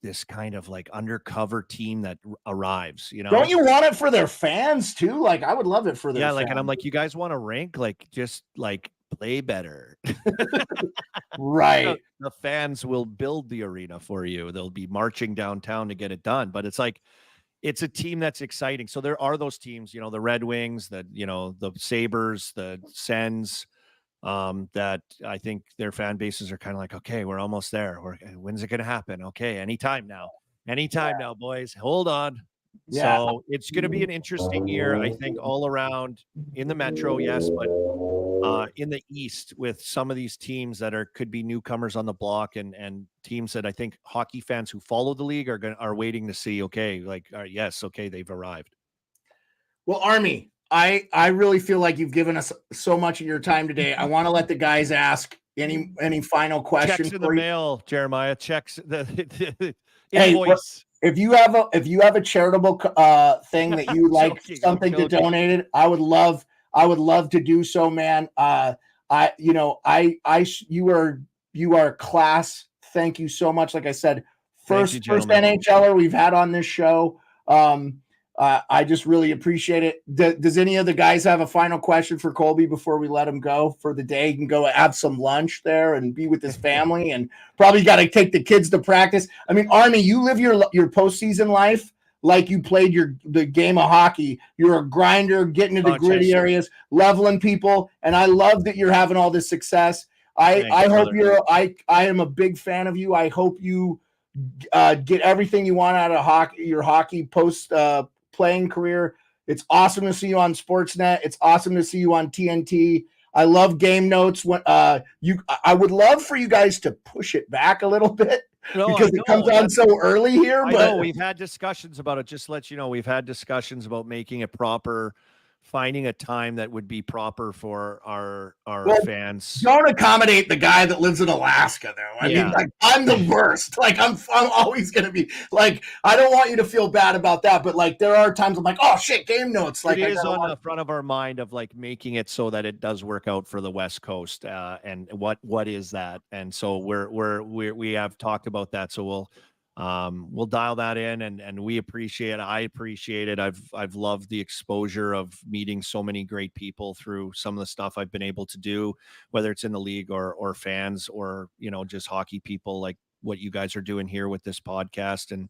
this kind of like undercover team that arrives, Don't you want it for their fans too? Like, I would love it for their fans. And I'm like, you guys want to rank, like, just like play better. Right. The fans will build the arena for you. They'll be marching downtown to get it done. But it's like, it's a team that's exciting. So there are those teams, the Red Wings, the Sabres, the Sens, that I think their fan bases are kind of like, okay, we're almost there. When's it going to happen? Okay, anytime now, boys. Hold on. Yeah. So it's going to be an interesting year, I think, all around in the Metro, yes, but in the East with some of these teams that could be newcomers on the block, and teams that I think hockey fans who follow the league are waiting to see. Okay, like, yes, okay, they've arrived. Well, Army, I really feel like you've given us so much of your time today. I want to let the guys ask any final questions. Checks in the mail, Jeremiah. Checks the invoice. If you have a charitable thing that you like something to donate it, I would love to do so, man. You are class. Thank you so much. Like I said, first NHLer we've had on this show. I just really appreciate it. Does any of the guys have a final question for Colby before we let him go for the day? He can go have some lunch there and be with his family, and probably got to take the kids to practice. I mean, Army, you live your postseason life like you played the game of hockey. You're a grinder, getting into the gritty areas, leveling people, and I love that you're having all this success. I hope I am a big fan of you. I hope you get everything you want out of your hockey post playing career. It's awesome to see you on Sportsnet. It's awesome to see you on TNT. I love game notes. I would love for you guys to push it back a little bit because it comes on so early here. But we've had discussions about it. Just to let you know, we've had discussions about making it proper, finding a time that would be proper for our fans. Don't accommodate the guy that lives in Alaska, though. I mean, like, I'm the worst. Like, I'm always going to be like, I don't want you to feel bad about that, but like, there are times I'm like, oh shit, game notes. Like, it is on the front of our mind of like making it so that it does work out for the West Coast. And what is that? And so we have talked about that. So we'll dial that in, and we appreciate it. I appreciate it. I've loved the exposure of meeting so many great people through some of the stuff I've been able to do, whether it's in the league or fans or, just hockey people, like what you guys are doing here with this podcast. And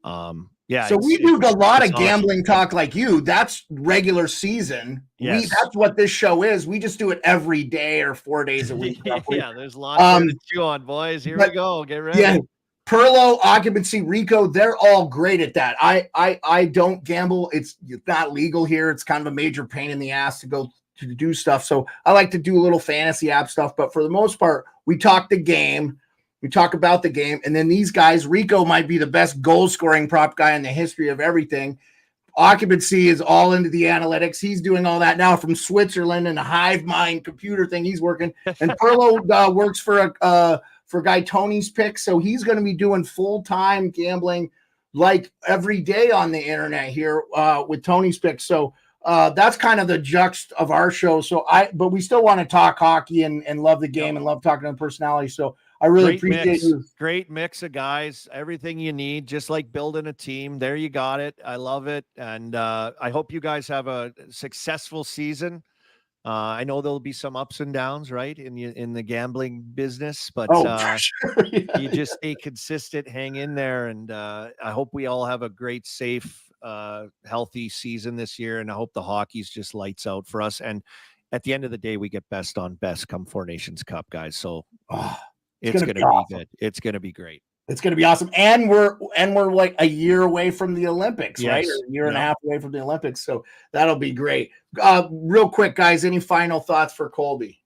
Yeah. So we do a lot of awesome. gambling talk like you. That's regular season. Yes. That's what this show is. We just do it every day or 4 days a week. Yeah, there's lots to chew on, boys. Here we go. Get ready. Yeah. Perlo, occupancy, Rico, they're all great at that. I don't gamble. It's not legal here. It's kind of a major pain in the ass to go to do stuff. So I like to do a little fantasy app stuff, but for the most part, we talk the game. We talk about the game, and then these guys, Rico might be the best goal-scoring prop guy in the history of everything. Occupancy is all into the analytics. He's doing all that now from Switzerland and a hive mind computer thing he's working. And Perlo works for guy Tony's Picks, so he's going to be doing full-time gambling like every day on the internet here with Tony's Picks. So that's kind of the juxt of our show. But we still want to talk hockey and love the game and love talking to personality. So I really appreciate you. Great mix of guys, everything you need, just like building a team. There you got it. I love it. And I hope you guys have a successful season. I know there'll be some ups and downs, right, in the gambling business, but sure. You just stay consistent, hang in there. And I hope we all have a great, safe, healthy season this year. And I hope the hockey's just lights out for us. And at the end of the day, we get best on best come Four Nations Cup, guys. So it's going to be good. It's going to be great. It's going to be awesome. And we're like a year away from the Olympics, right? Or a year and a half away from the Olympics. So that'll be great. Real quick, guys, any final thoughts for Colby?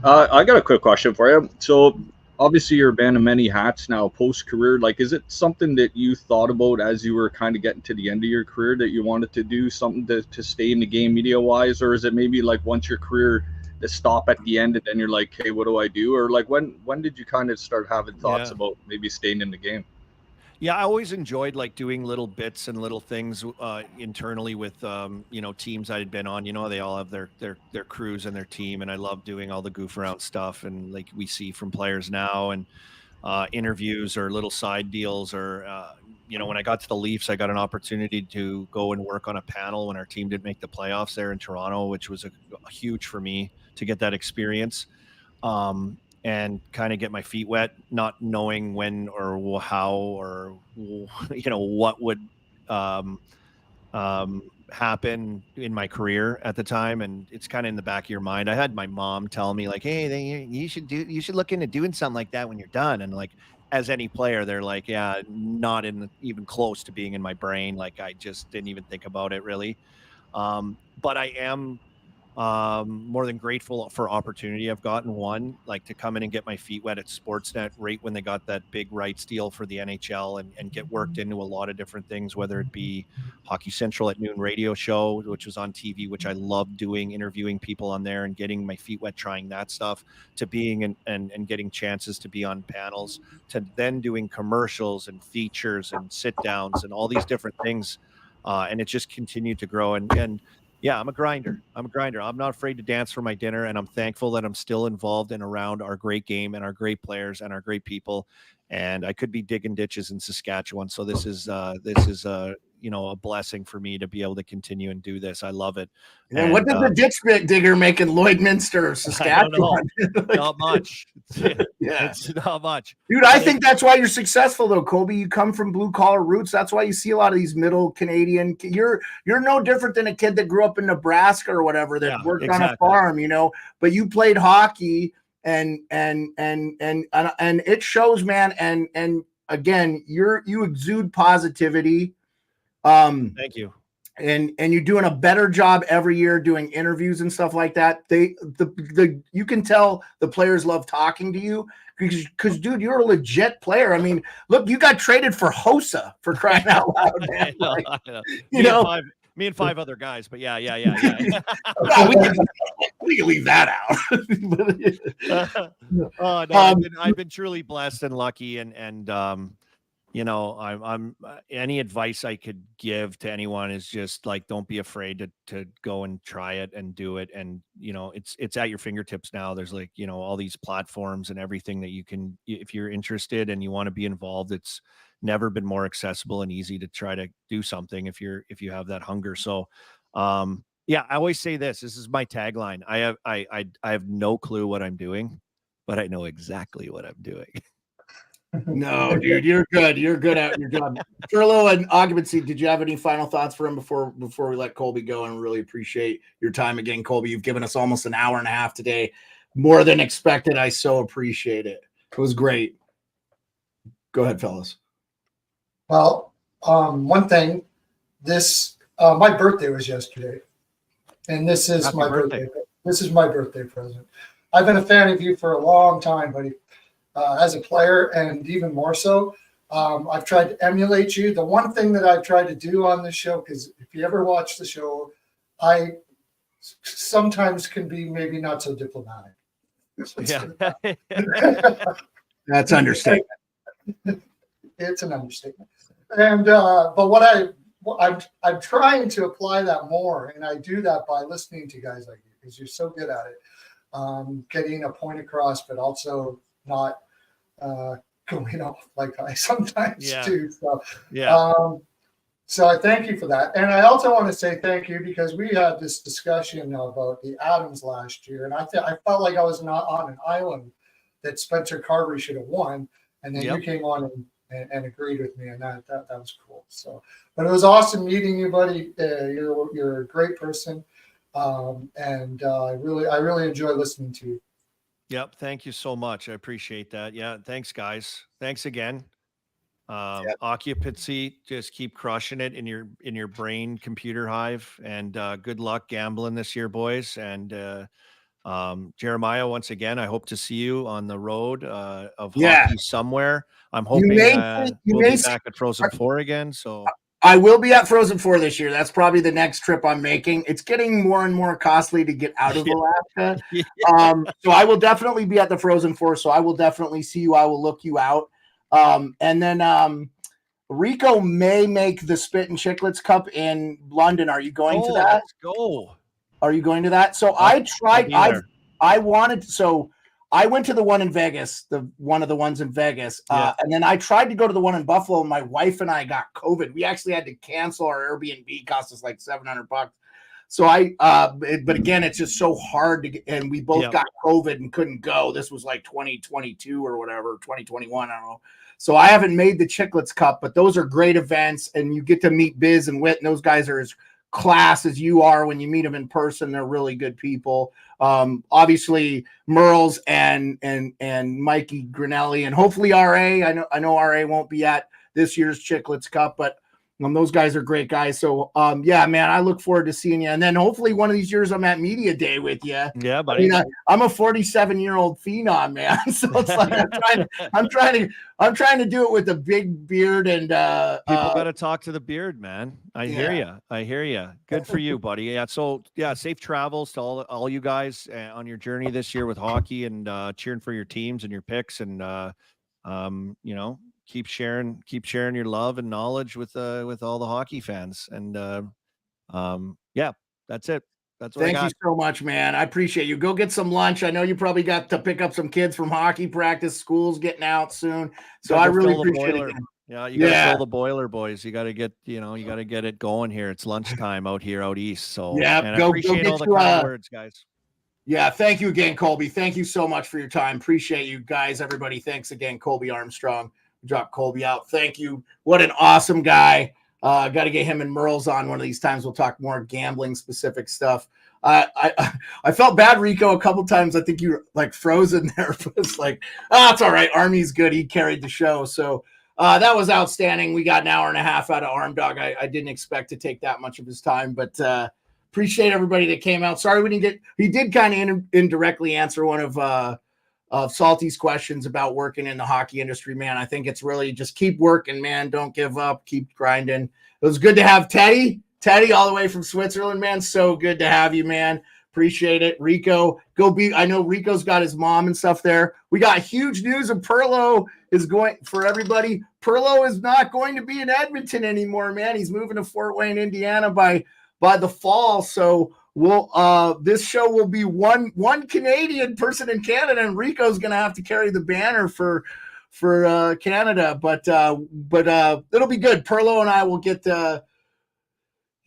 I got a quick question for you. So obviously you're a man of many hats now post-career. Like, is it something that you thought about as you were kind of getting to the end of your career that you wanted to do something to stay in the game media-wise? Or is it maybe like once your career to stop at the end and then you're like, hey, what do I do? Or like when did you kind of start having thoughts about maybe staying in the game? Yeah, I always enjoyed like doing little bits and little things internally with teams I had been on. They all have their crews and their team, and I love doing all the goof around stuff and like we see from players now and interviews or little side deals or when I got to the Leafs, I got an opportunity to go and work on a panel when our team didn't make the playoffs there in Toronto, which was a huge for me to get that experience. And kind of get my feet wet, not knowing when or how or what would happen in my career at the time. And it's kind of in the back of your mind. I had my mom tell me like, hey, you should look into doing something like that when you're done. And like, as any player, they're like, yeah, not even close to being in my brain. Like I just didn't even think about it really. But I am more than grateful for opportunity I've gotten. One, like to come in and get my feet wet at Sportsnet right when they got that big rights deal for the NHL and get worked into a lot of different things, whether it be Hockey Central at Noon radio show, which was on TV, which I loved doing, interviewing people on there and getting my feet wet, trying that stuff, to being and getting chances to be on panels, to then doing commercials and features and sit downs and all these different things. And it just continued to grow. And yeah, I'm a grinder. I'm not afraid to dance for my dinner, and I'm thankful that I'm still involved and around our great game and our great players and our great people. And I could be digging ditches in Saskatchewan. So this is a blessing for me to be able to continue and do this. I love it. And what did the ditch digger make in Lloydminster, Saskatchewan? Not much. Yeah, it's not much, dude. I think that's why you're successful, though, Colby. You come from blue collar roots. That's why you see a lot of these middle Canadian. You're no different than a kid that grew up in Nebraska or whatever that worked on a farm, But you played hockey, and it shows, man. And again, you exude positivity. Thank you. And you're doing a better job every year doing interviews and stuff like that. You can tell the players love talking to you because dude, you're a legit player. I mean, look, you got traded for Hossa, for crying out loud, man. I know. Me and five other guys, but yeah. Well, we can leave that out. Oh no, I've been truly blessed and lucky, and I'm any advice I could give to anyone is just like, don't be afraid to go and try it and do it. And, it's at your fingertips now. There's like, all these platforms and everything that you can, if you're interested and you want to be involved, it's never been more accessible and easy to try to do something if you have that hunger. So, yeah, I always say this is my tagline. I have no clue what I'm doing, but I know exactly what I'm doing. No, dude, you're good. You're good at your job. Turlo and Occupancy, did you have any final thoughts for him before we let Colby go? And really appreciate your time again, Colby. You've given us almost an hour and a half today, more than expected. I so appreciate it. It was great. Go ahead, fellas. Well, one thing, my birthday was yesterday, and this is my birthday. This is my birthday present. I've been a fan of you for a long time, buddy. As a player, and even more so, I've tried to emulate you. The one thing that I've tried to do on this show, because if you ever watch the show, I sometimes can be maybe not so diplomatic. Yeah. That's understatement. It's an understatement. And but what I'm trying to apply that more, and I do that by listening to guys like you, because you're so good at it, getting a point across, but also not going off like I sometimes do. So, so I thank you for that. And I also want to say thank you, because we had this discussion about the Adams last year, and I felt like I was not on an island that Spencer Carberry should have won, and then you came on and agreed with me, and that was cool. So, but it was awesome meeting you, buddy. You're a great person, and I really enjoy listening to you. Yep. Thank you so much. I appreciate that. Yeah. Thanks, guys. Thanks again. Occupancy, just keep crushing it in your brain computer hive, and good luck gambling this year, boys. And Jeremiah, once again, I hope to see you on the road of hockey somewhere. I'm hoping we'll be back at Frozen Four again. So I will be at Frozen Four this year. That's probably the next trip I'm making. It's getting more and more costly to get out of Alaska. So I will definitely be at the Frozen Four. So I will definitely see you. I will look you out. And then Rico may make the Spit and Chicklets Cup in London. Are you going to that? Let's go. Are you going to that? So I tried. I went to the one in Vegas, one of the ones in Vegas, and then I tried to go to the one in Buffalo. And my wife and I got COVID. We actually had to cancel our Airbnb. It cost us like $700. So but again, it's just so hard to get, and we both got COVID and couldn't go. This was like 2022 or whatever, 2021, I don't know. So I haven't made the Chicklets Cup, but those are great events, and you get to meet Biz and Whit, and those guys are as class as you are when you meet them in person. They're really good people. Obviously Merles and Mikey Grinelli, and hopefully RA. I know RA won't be at this year's Chicklets Cup, but those guys are great guys. So yeah, man, I look forward to seeing you. And then hopefully one of these years I'm at Media Day with you. Yeah, buddy. I mean, I'm a 47-year-old phenom, man. So it's like I'm trying to do it with a big beard, and people got to talk to the beard, man. I hear you. Good for you, buddy. Yeah. So yeah, safe travels to all you guys on your journey this year with hockey, and cheering for your teams and your picks, and keep sharing your love and knowledge with all the hockey fans. And yeah, that's it. That's what Thank you so much, man. I appreciate you. Go get some lunch. I know you probably got to pick up some kids from hockey practice. School's getting out soon. So I really appreciate it. Yeah, you gotta fill the boiler, boys. You gotta get, get it going here. It's lunchtime out east. So yeah, and I appreciate all the kind words, guys. Yeah, thank you again, Colby. Thank you so much for your time. Appreciate you guys, everybody. Thanks again, Colby Armstrong. Drop Colby out. Thank you. What an awesome guy. Got to get him and Merles on one of these times. We'll talk more gambling specific stuff. I felt bad, Rico, a couple times. I think you were like frozen there, but it's like, it's all right. Army's good. He carried the show. So that was outstanding. We got an hour and a half out of ARMDOG. I didn't expect to take that much of his time, but appreciate everybody that came out. Sorry we didn't get. He did kind of indirectly answer one of Salty's questions about working in the hockey industry, man. I think it's really just keep working, man. Don't give up. Keep grinding. It was good to have Teddy all the way from Switzerland, man. So good to have you, man. Appreciate it. Rico, I know Rico's got his mom and stuff there. We got huge news of Perlo is going for everybody. Perlo is not going to be in Edmonton anymore, man. He's moving to Fort Wayne, Indiana by the fall. So this show will be one Canadian person in Canada, and Rico's going to have to carry the banner for Canada. But it'll be good. Perlo and I will get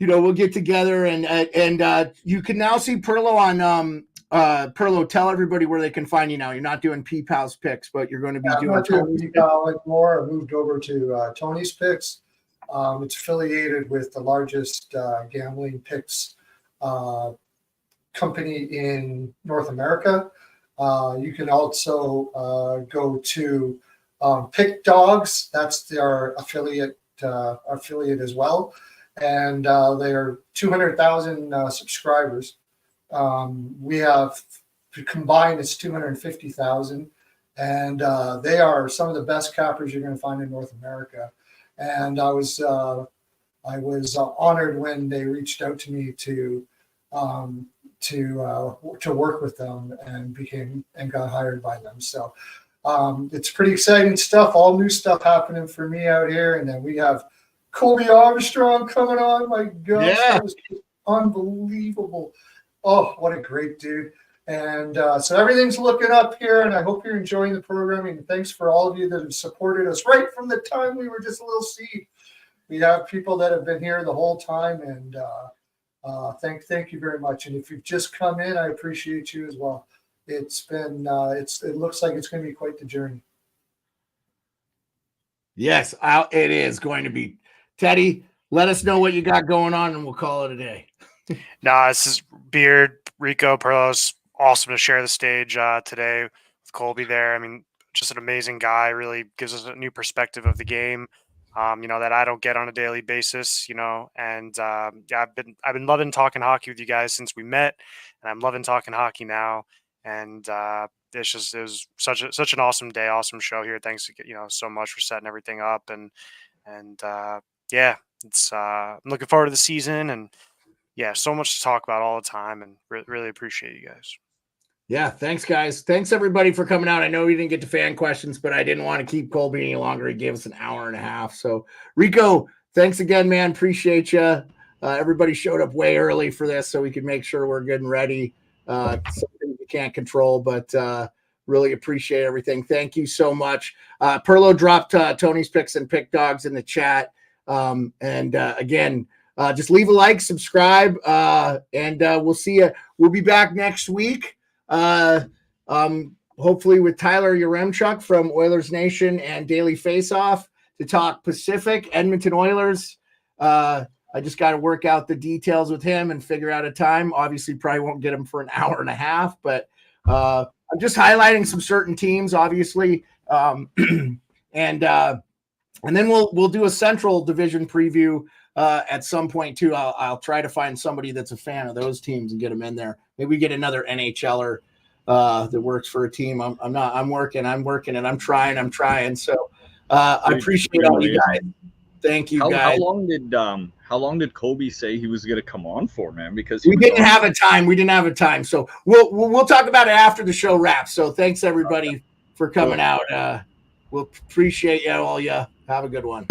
we'll get together, and you can now see Perlo Perlo, tell everybody where they can find you now. You're not doing P-Pal's picks, but you're going to be I'm doing not doing Tony's P-Pal anymore. I moved over to Tony's Picks. It's affiliated with the largest gambling picks company in North America. You can also go to Pick Dogs. That's their affiliate as well, and they are 200,000 subscribers. We have combined it's 250,000, and they are some of the best cappers you're going to find in North America. And I was honored when they reached out to me to work with them and got hired by them. So it's pretty exciting stuff, all new stuff happening for me out here. And then we have Colby Armstrong coming on. My gosh, that was unbelievable. Oh, what a great dude. And so everything's looking up here, and I hope you're enjoying the programming. And thanks for all of you that have supported us right from the time we were just a little seed. We have people that have been here the whole time, and thank you very much. And if you've just come in, I appreciate you as well. It's been it looks like it's going to be quite the journey. Yes, it is going to be. Teddy, let us know what you got going on, and we'll call it a day. Nah, this is Beard, Rico, Perlos. Awesome to share the stage today with Colby there. I mean, just an amazing guy. Really gives us a new perspective of the game, that I don't get on a daily basis, And yeah, I've been loving talking hockey with you guys since we met, and I'm loving talking hockey now. And it was such an awesome day, awesome show here. Thanks, so much for setting everything up, and yeah, it's I'm looking forward to the season, and yeah, so much to talk about all the time, and really appreciate you guys. Yeah, thanks, guys. Thanks, everybody, for coming out. I know we didn't get to fan questions, but I didn't want to keep Colby any longer. He gave us an hour and a half. So, Rico, thanks again, man. Appreciate you. Everybody showed up way early for this, so we could make sure we're good and ready. Something we can't control, but really appreciate everything. Thank you so much. Perlo dropped Tony's Picks and Pick Dogs in the chat. Again, just leave a like, subscribe, and we'll see you. We'll be back next week. Hopefully with Tyler Yaremchuk from Oilers Nation and Daily Faceoff to talk Pacific Edmonton Oilers. I just got to work out the details with him and figure out a time. Obviously, probably won't get him for an hour and a half, but I'm just highlighting some certain teams, obviously, and then we'll do a Central Division preview at some point too. I'll try to find somebody that's a fan of those teams and get them in there. Maybe we get another NHLer that works for a team. I'm working, and I'm trying. So I appreciate all you guys. Thank you, guys. How long did Colby say he was going to come on for, man? Because we didn't have a time. So we'll talk about it after the show wraps. So thanks everybody for coming out. We'll appreciate you all. Have a good one.